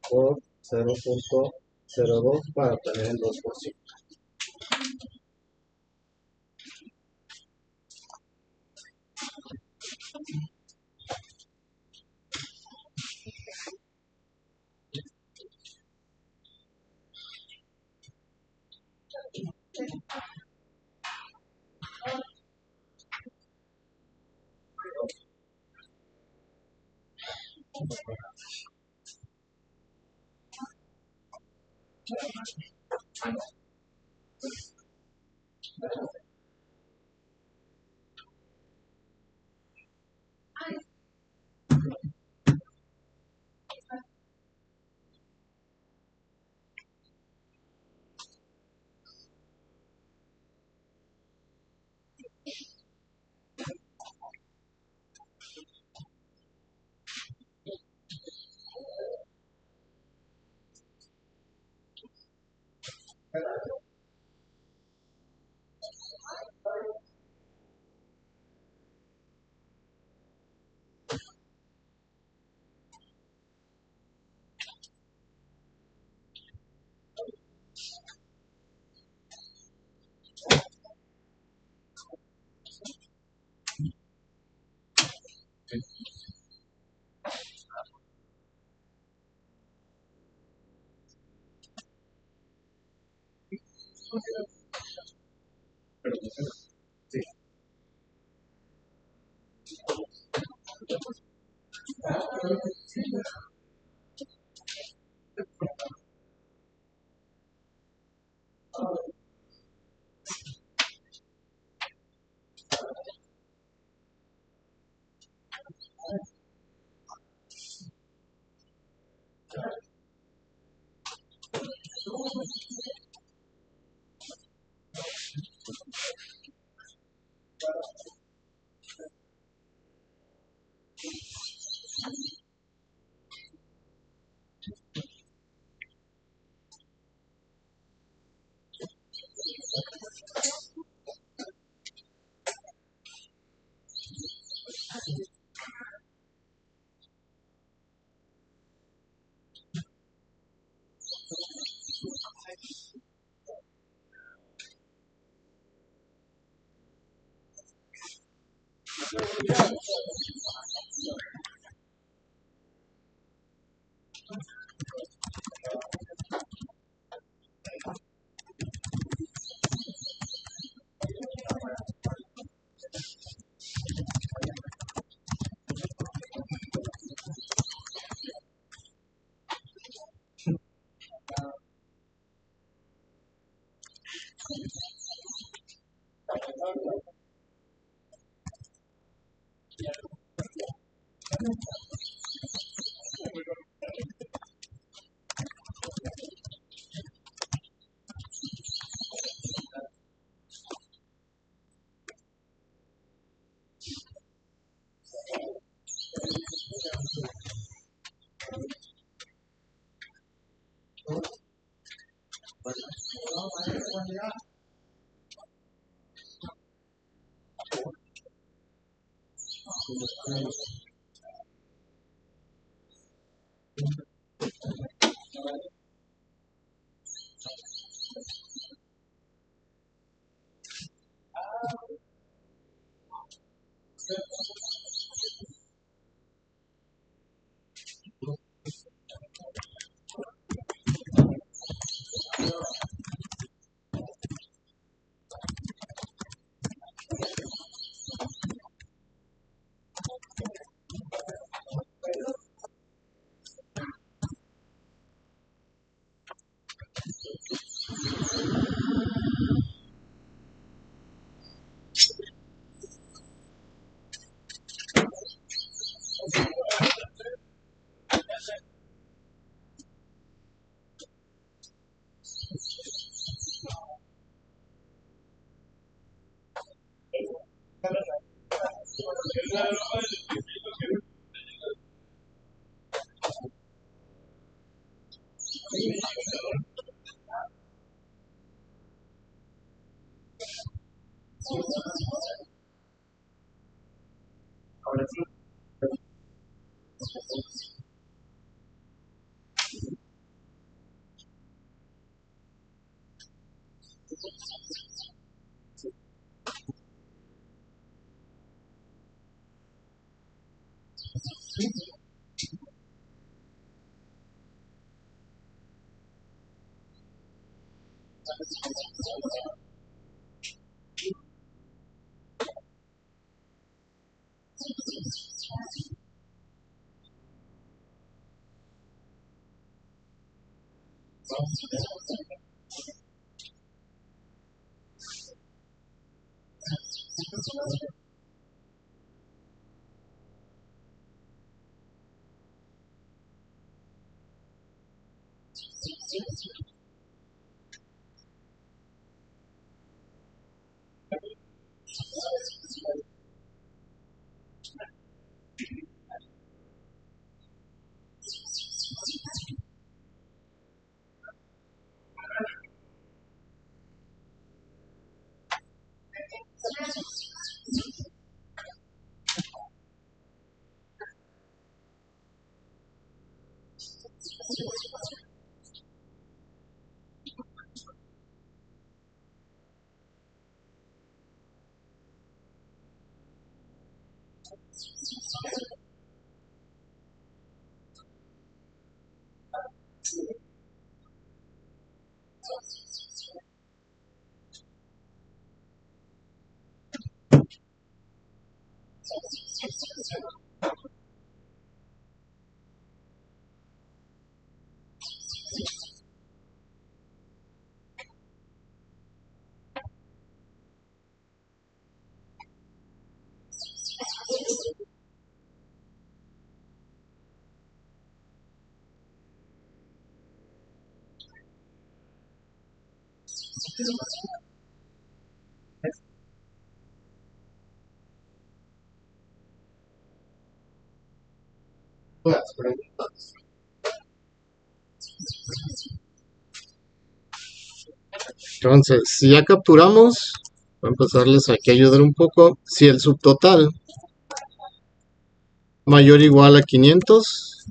por 0.02 para obtener el 2%. Las preguntas. Entonces, si ya capturamos, voy a empezarles aquí a ayudar un poco. Si el subtotal mayor o igual a 500,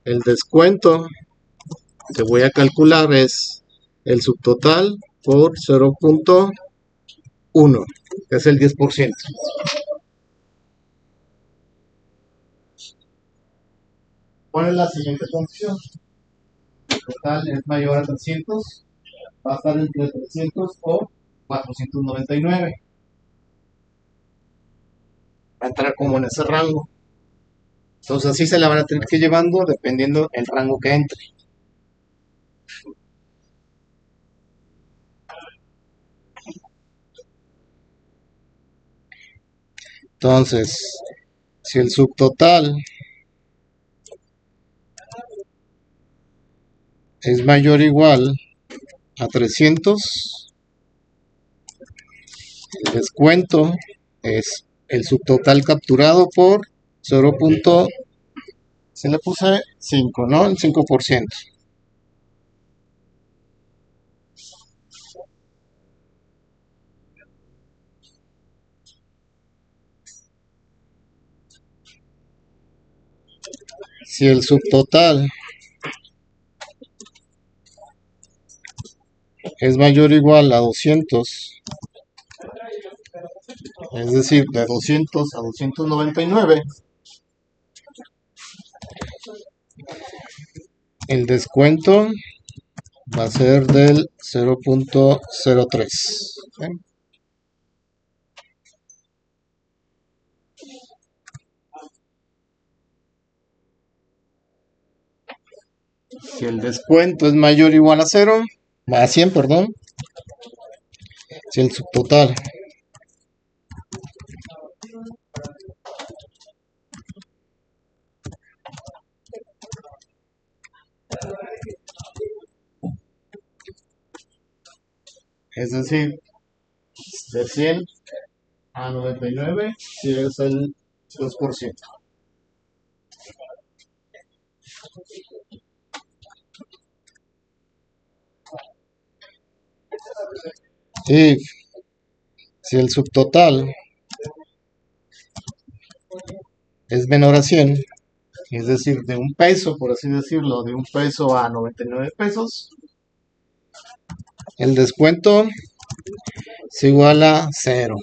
el descuento que voy a calcular es el subtotal por 0.1, que es el 10%. ¿Cuál es la siguiente condición? El total es mayor a 300, va a estar entre 300 o 499. Va a entrar como en ese rango. Entonces así se la van a tener que ir llevando dependiendo el rango que entre. Entonces, Si el subtotal es mayor o igual a 300, el descuento es el subtotal capturado por 0. Se le puse 5, ¿no? El 5%. Si el subtotal es mayor o igual a 200, es decir, de 200 a 299, el descuento va a ser del 0.03. ¿Sí? Si el descuento es mayor o igual a 0, a 100, perdón, si el subtotal es decir, de 100 a 99, si es el 2%. Y si el subtotal es menor a 100, es decir, de un peso, por así decirlo, de un peso a 99 pesos, el descuento es igual a 0.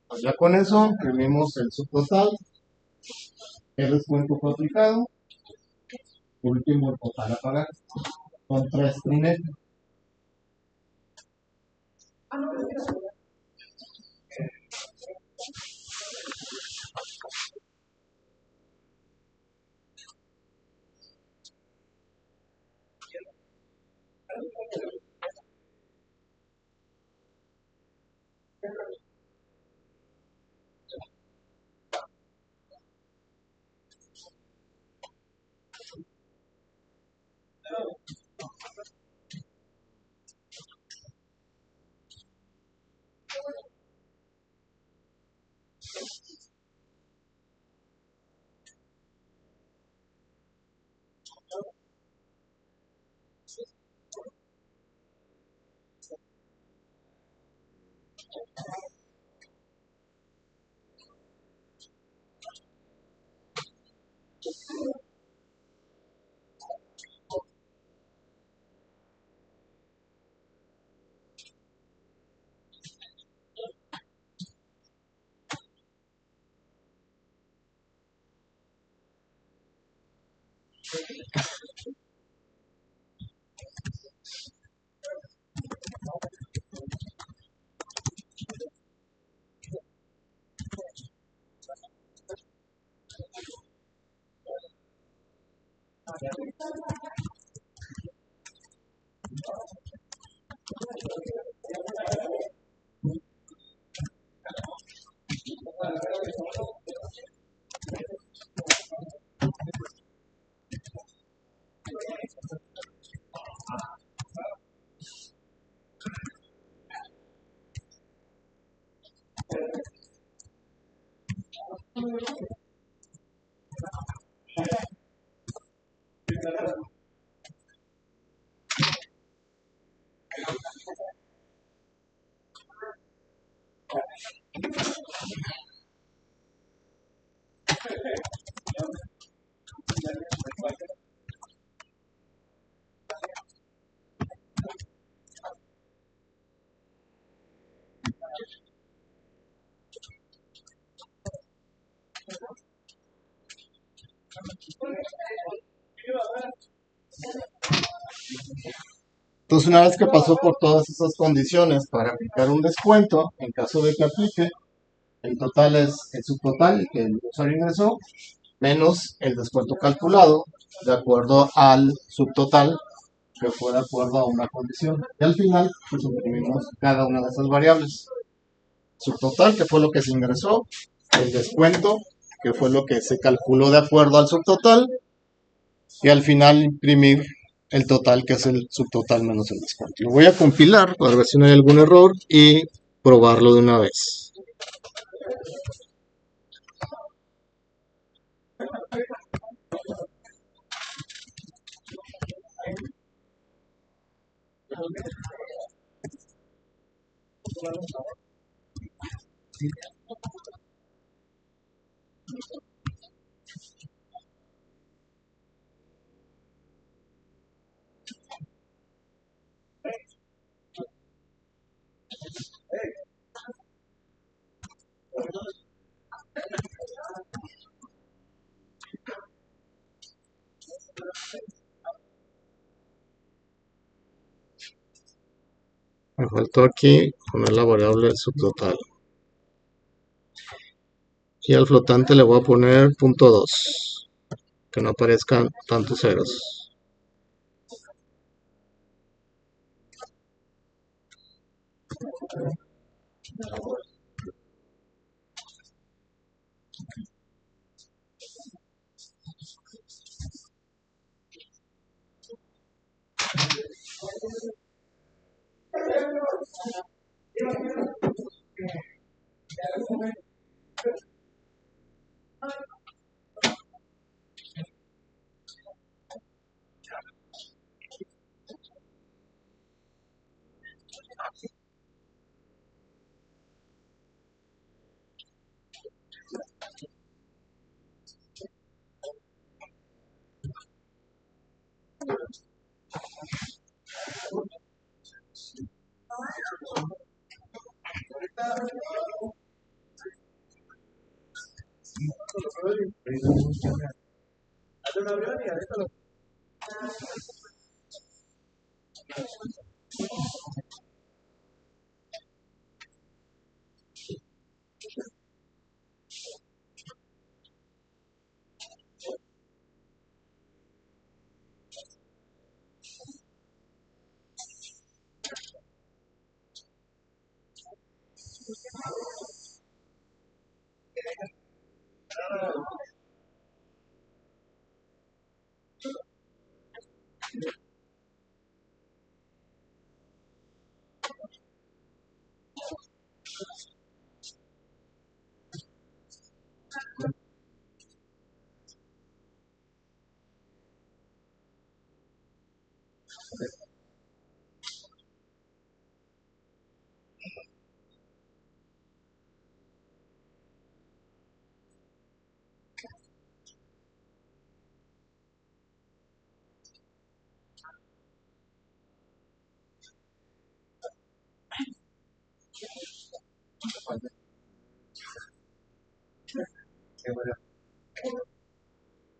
Pues ya con eso imprimimos el subtotal, el descuento fue aplicado, último el total a pagar, con 3 trinetos. Entonces, una vez que pasó por todas esas condiciones para aplicar un descuento, en caso de que aplique, El total es el subtotal que el usuario ingresó, menos el descuento calculado de acuerdo al subtotal que fue de acuerdo a una condición. Y al final, pues imprimimos cada una de esas variables. Subtotal, que fue lo que se ingresó, el descuento, que fue lo que se calculó de acuerdo al subtotal, y al final imprimir el total, que es el subtotal menos el descuento. Lo voy a compilar para ver si no hay algún error y probarlo de una vez. Me faltó aquí poner la variable subtotal. Y al flotante le voy a poner .2, que no aparezcan tantos ceros.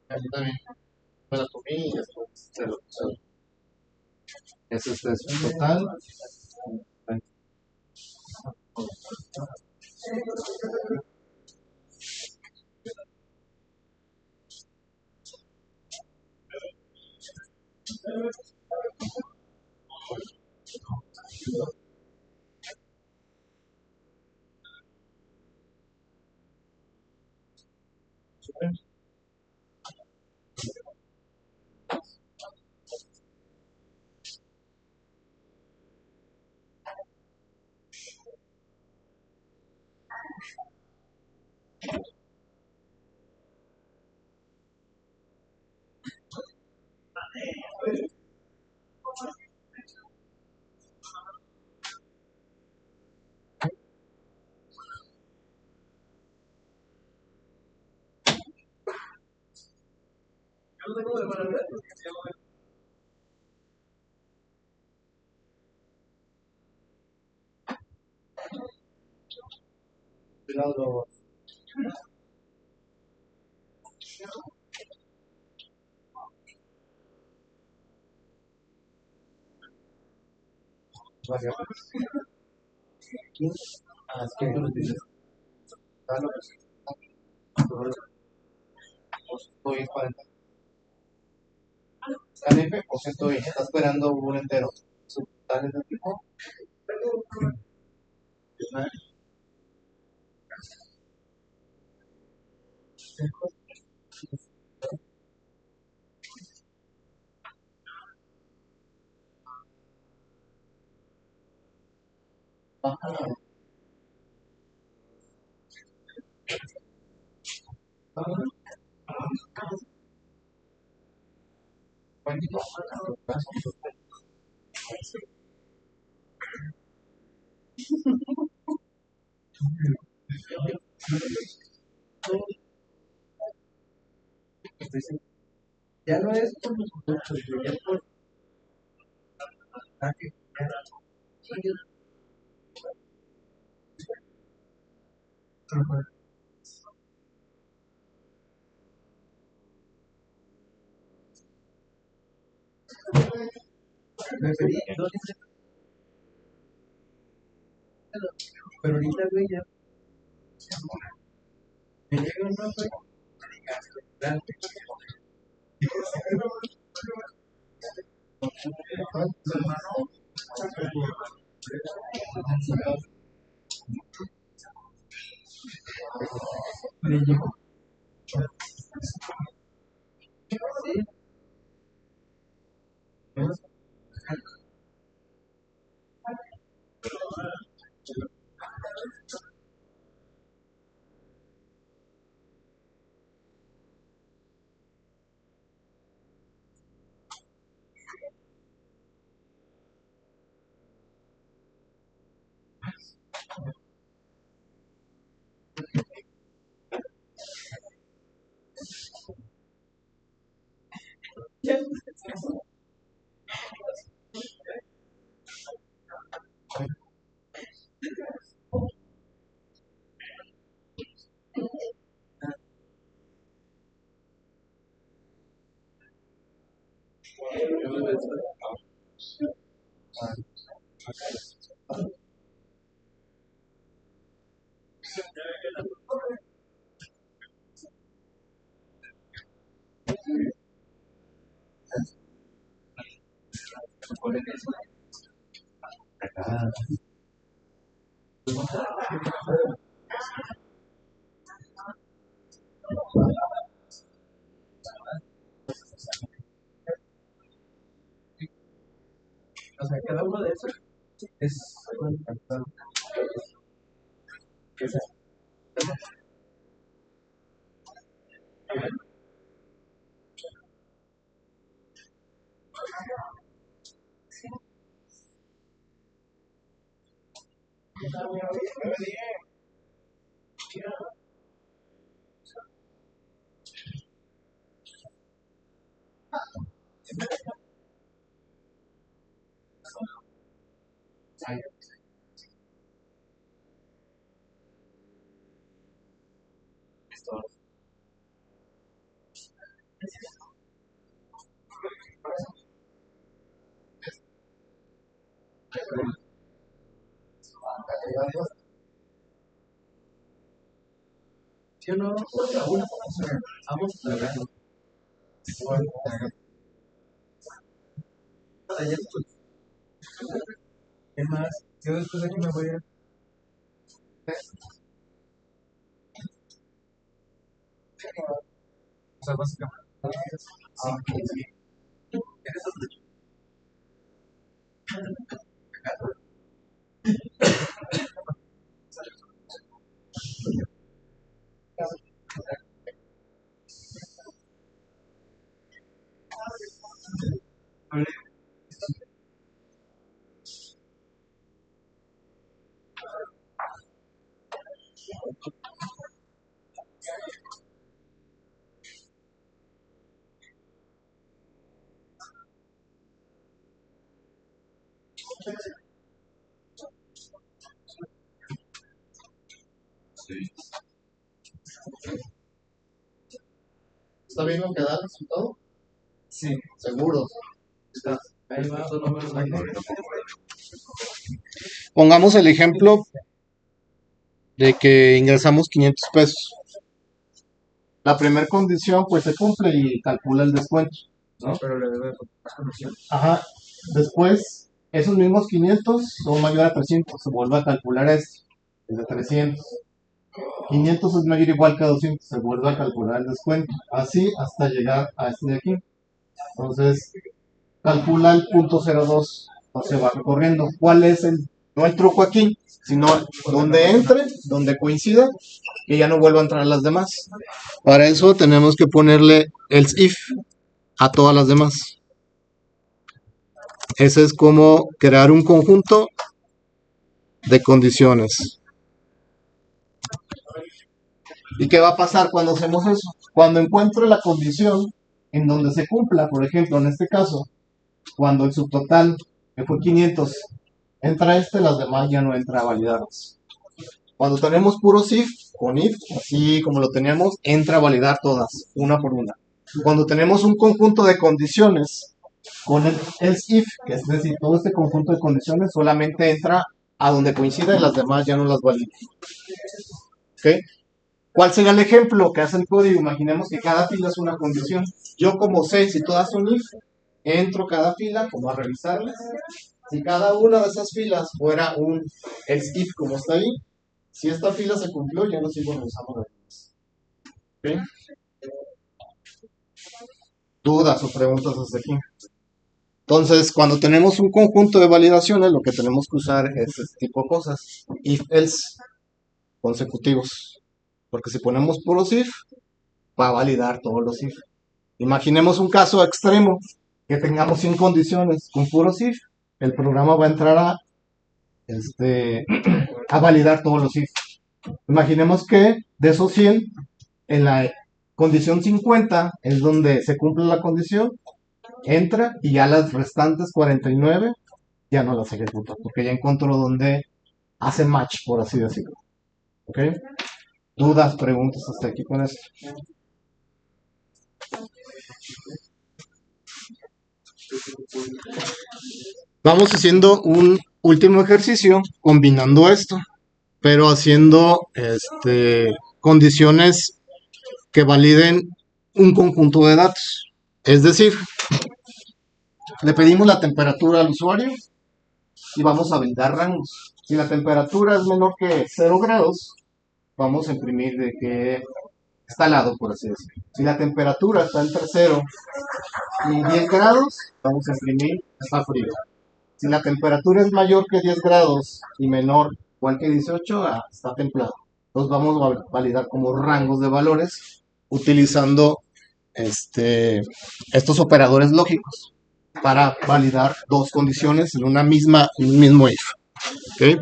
Aquí también me la comí y después ese es el subtotal. Cuidado. Variables. Ah, es que no lo dices. Estoy es 40. Tan F por ciento Y. Está esperando un entero. Su tal es de tipo. Ajá. Ya no es por los productos, ya es por ataque. Pero ahorita, güey, ya me llega un nombre. Me llegó. O sea, cada uno de esos es. ¿Sí o no? Vamos a verlo. ¿Qué más? Yo después de aquí me voy a. O sea, básicamente. ¿Está bien lo que da el resultado? Sí. ¿Seguro? Ahí va. Pongamos el ejemplo de que ingresamos 500 pesos. La primera condición pues se cumple y calcula el descuento, ¿no? Pero le debe más comisión. Ajá. Después, esos mismos 500 son mayor a 300, se vuelve a calcular este, el de 300. 500 es mayor o igual que 200, se vuelve a calcular el descuento. Así hasta llegar a este de aquí. Entonces, calcula el punto 02, o se va recorriendo. ¿Cuál es no el truco aquí, sino donde entre, donde coincida, que ya no vuelva a entrar las demás? Para eso tenemos que ponerle el if a todas las demás. Ese es como crear un conjunto de condiciones. ¿Y qué va a pasar cuando hacemos eso? Cuando encuentre la condición en donde se cumpla, por ejemplo, en este caso, cuando el subtotal, que fue 500, entra este, las demás ya no entra a validarlas. Cuando tenemos puros if, con if, así como lo teníamos, entra a validar todas, una por una. Cuando tenemos un conjunto de condiciones, con el else if, que es decir, todo este conjunto de condiciones solamente entra a donde coincide y las demás ya no las valida. ¿Ok? ¿Cuál sería el ejemplo que hace el código? Imaginemos que cada fila es una condición. Yo como sé, si todas son if, entro cada fila como a revisarlas. Si cada una de esas filas fuera un else if como está ahí, si esta fila se cumplió, ya no sigo revisando las demás. ¿Ok? ¿Dudas o preguntas hasta aquí? Entonces, cuando tenemos un conjunto de validaciones, lo que tenemos que usar es este tipo de cosas. If, else, consecutivos. Porque si ponemos puros if, va a validar todos los if. Imaginemos un caso extremo, que tengamos 100 condiciones con puros if, el programa va a entrar a validar todos los if. Imaginemos que de esos 100, en la condición 50 es donde se cumple la condición, entra y ya las restantes 49 ya no las ejecuta, porque ya encontró donde hace match, por así decirlo. ¿Ok? ¿Dudas, preguntas hasta aquí con esto? Vamos haciendo un último ejercicio combinando esto, pero haciendo condiciones que validen un conjunto de datos. Es decir, le pedimos la temperatura al usuario y vamos a validar rangos. Si la temperatura es menor que 0 grados, vamos a imprimir de que está helado, por así decirlo. Si la temperatura está entre 0 y 10 grados, vamos a imprimir está frío. Si la temperatura es mayor que 10 grados y menor igual que 18, está templado. Entonces vamos a validar como rangos de valores utilizando estos operadores lógicos para validar dos condiciones en un mismo if. ¿Okay?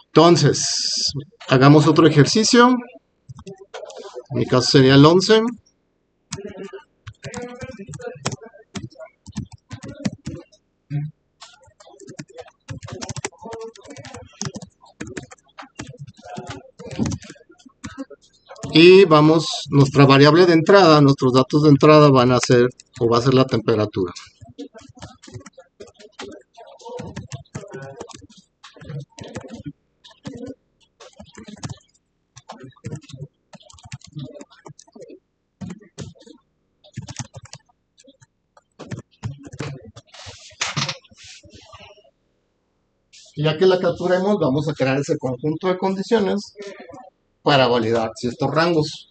Entonces, hagamos otro ejercicio. En mi caso sería el 11. Y vamos, nuestra variable de entrada, nuestros datos de entrada van a ser, o va a ser la temperatura. Y ya que la capturemos, vamos a crear ese conjunto de condiciones para validar si estos rangos.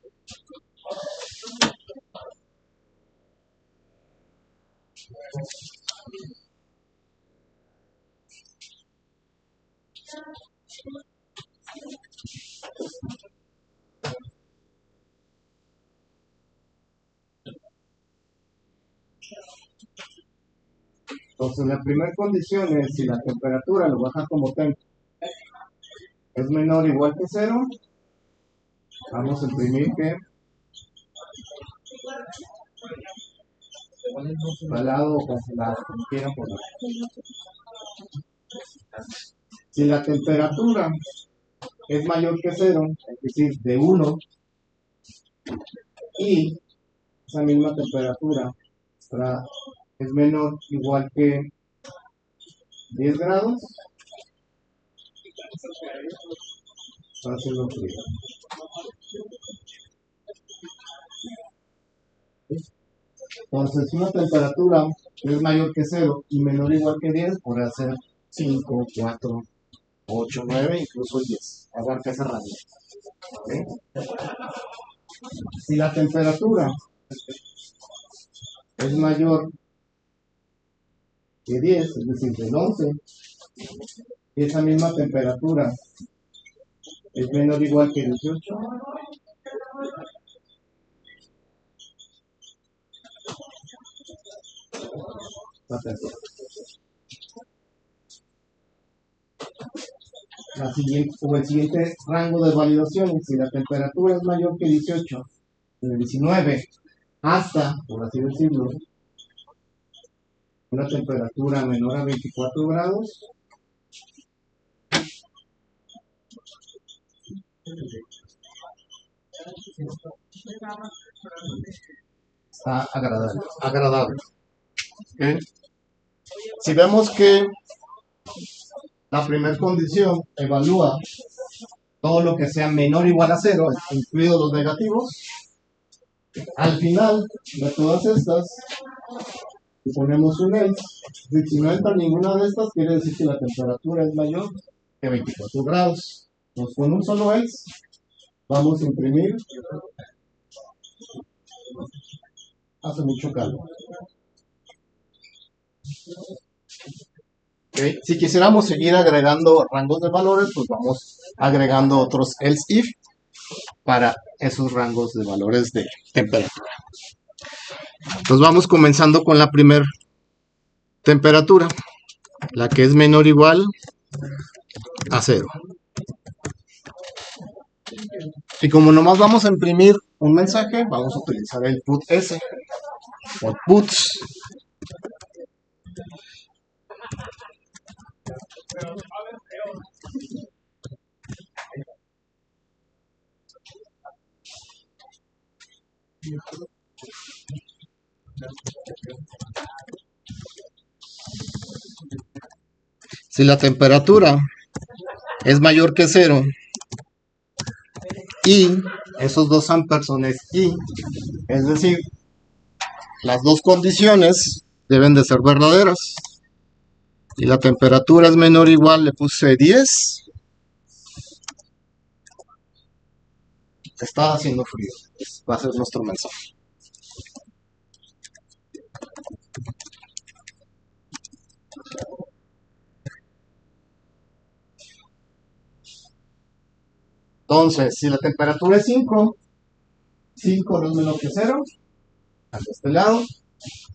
Entonces la primera condición es si la temperatura lo baja como temp es menor o igual que 0, vamos a imprimir que salado o congelado, como quieran poner. Si la temperatura es mayor que 0, es decir, de 1, y esa misma temperatura es menor o igual que 10 grados, Está haciendo frío. Entonces, una temperatura que es mayor que 0 y menor o igual que 10, podrá ser 5, 4, 8, 9, incluso 10. Abarca esa rango. ¿Okay? Si la temperatura es mayor que 10, es decir, del 11, y esa misma temperatura es menor o igual que 18, la siguiente, o el siguiente rango de validaciones, si la temperatura es mayor que 18, de 19 hasta, por así decirlo, una temperatura menor a 24 grados, está agradable. ¿Okay? Si vemos que la primera condición evalúa todo lo que sea menor o igual a 0, incluidos los negativos, al final de todas estas, si ponemos un else, si no entra ninguna de estas, quiere decir que la temperatura es mayor que 24 grados. Entonces, con un solo else, vamos a imprimir. Hace mucho calor. Okay. Si quisiéramos seguir agregando rangos de valores, pues vamos agregando otros else if para esos rangos de valores de temperatura. Entonces vamos comenzando con la primera temperatura, la que es menor o igual a 0. Y como nomás vamos a imprimir un mensaje, vamos a utilizar el puts o puts. Si la temperatura es mayor que 0 y esos dos ampersones y, es decir, las dos condiciones deben de ser verdaderas. Y la temperatura es menor o igual, le puse 10. Está haciendo frío. Va a ser nuestro mensaje. Entonces, si la temperatura es 5, 5 no es menor que 0, hacia este lado,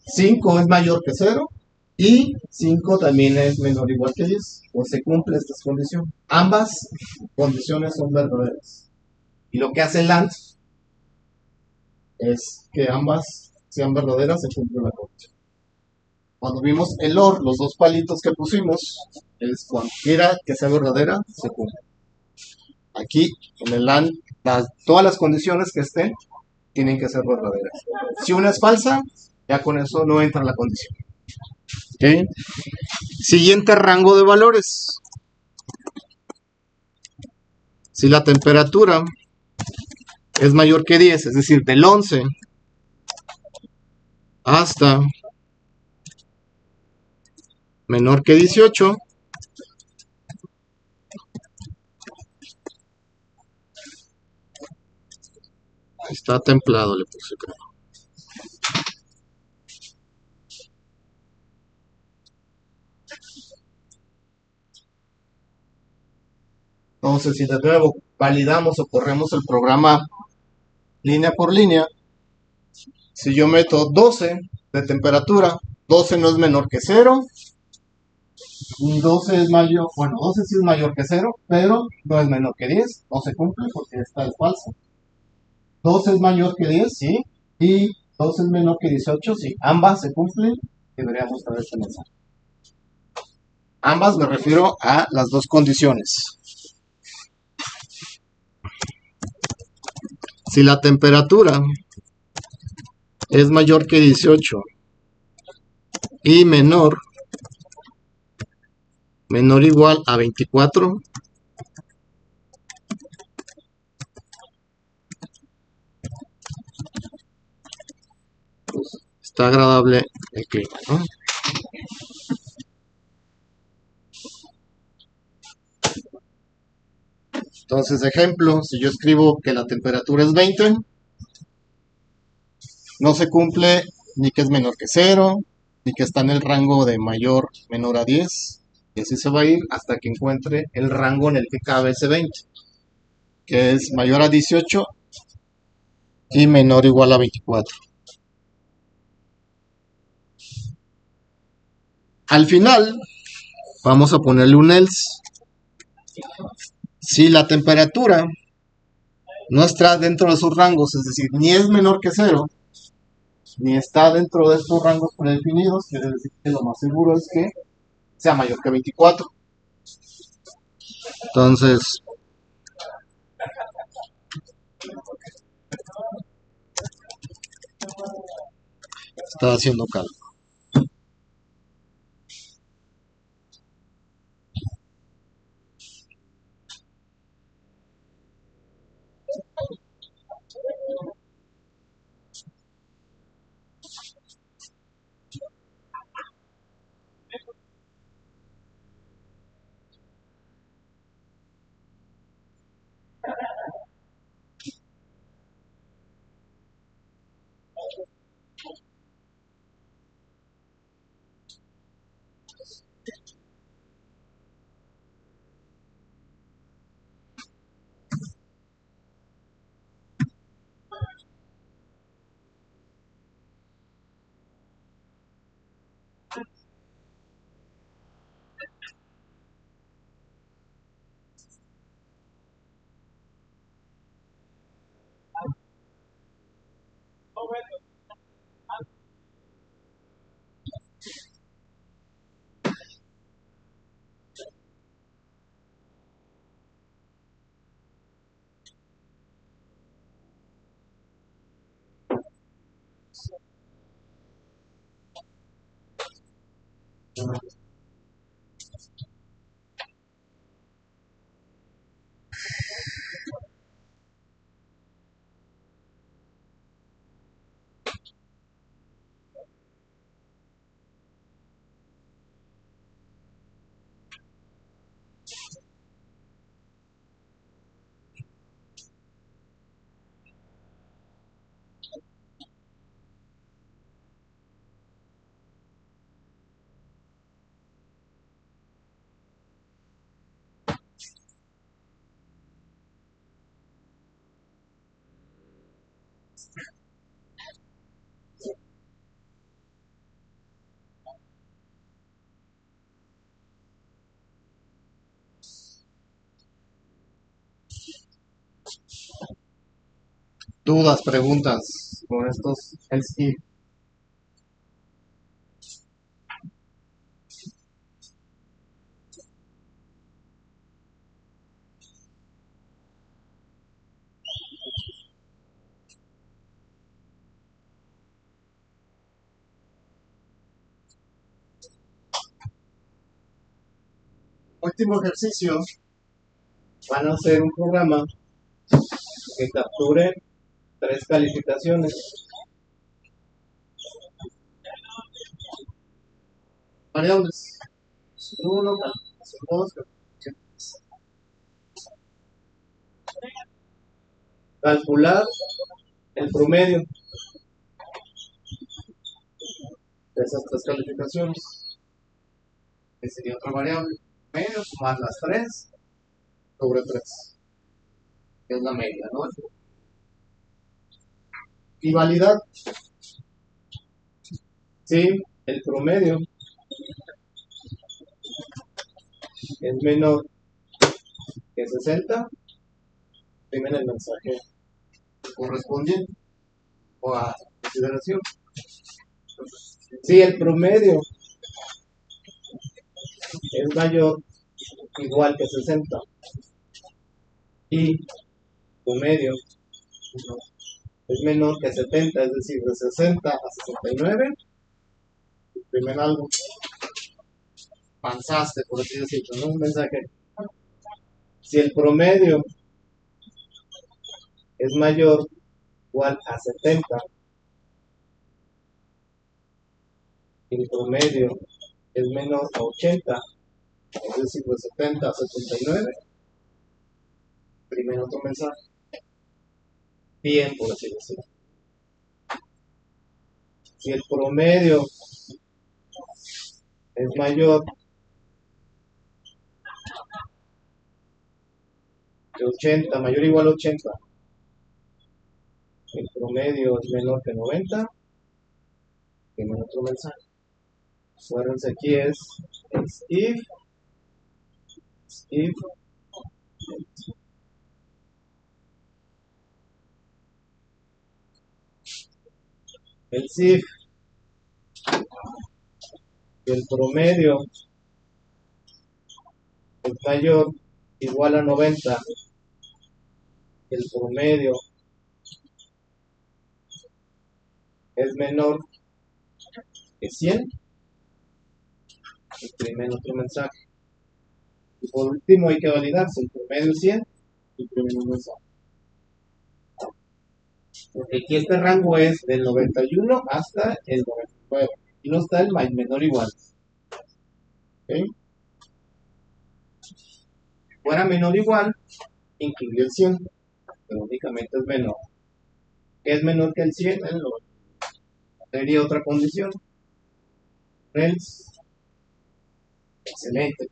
5 es mayor que 0, y 5 también es menor o igual que 10, o se cumple esta condición. Ambas condiciones son verdaderas. Y lo que hace el AND es que ambas sean verdaderas, se cumple la condición. Cuando vimos el OR, los dos palitos que pusimos, es cualquiera que sea verdadera, se cumple. Aquí, en el AND, todas las condiciones que estén, tienen que ser verdaderas. Si una es falsa, ya con eso no entra la condición. ¿Okay? Siguiente rango de valores. Si la temperatura es mayor que 10, es decir, del 11 hasta menor que 18, está templado, le puse, creo. Entonces, si de nuevo validamos o corremos el programa línea por línea, si yo meto 12 de temperatura, 12 no es menor que 0, y 12 es mayor, bueno, 12 sí es mayor que 0, pero no es menor que 10, no se cumple porque esta es falsa. 12 es mayor que 10, sí, y 12 es menor que 18, sí, ambas se cumplen, deberíamos traer este mensaje. Ambas me refiero a las dos condiciones. Si la temperatura es mayor que 18 y menor o igual a 24, está agradable el clima, ¿no? Entonces, ejemplo, si yo escribo que la temperatura es 20, no se cumple ni que es menor que 0, ni que está en el rango de mayor, menor a 10, y así se va a ir hasta que encuentre el rango en el que cabe ese 20, que es mayor a 18 y menor o igual a 24. Al final, vamos a ponerle un else. Si la temperatura no está dentro de sus rangos, es decir, ni es menor que 0, ni está dentro de estos rangos predefinidos, quiere decir que lo más seguro es que sea mayor que 24. Entonces, está haciendo calma. Dudas, preguntas con estos else if. Último ejercicio, van a hacer un programa que capture 3 calificaciones. Variables. Calificación 1, calificación 2, calificación 3. Calcular el promedio de esas 3 calificaciones. Que sería otra variable. Medio, sumar las 3 sobre 3. Que es la media, ¿no? Y validar. Si el promedio es menor que 60, imprimen el mensaje correspondiente o a consideración. Si el promedio es mayor o igual que 60 y promedio es menor que 70, es decir, de 60 a 69, imprimen algo. Panzaste, por así decirlo, ¿no? Un mensaje. Si el promedio es mayor o igual a 70 y el promedio es menor a 80, es decir, de 70 a 79, primero otro mensaje, bien, por así decirlo. Si el promedio es mayor que 80, mayor o igual a 80, el promedio es menor que 90, primero otro mensaje. Acuérdense, aquí es if, if el promedio es mayor o igual a 90, el promedio es menor que 100, primero otro mensaje. Y por último hay que validar si el promedio es 100, el primer mensaje. Porque aquí este rango es del 91 hasta el 99 y no está el menor o igual. ¿Okay? Si fuera menor o igual, incluye el 100, pero únicamente es menor. ¿Qué es menor que el 100? Sería otra condición. Else. Excelente.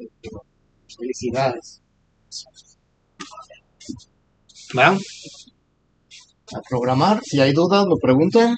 Felicidades. ¿Vean? A programar. Si hay dudas, lo pregunten.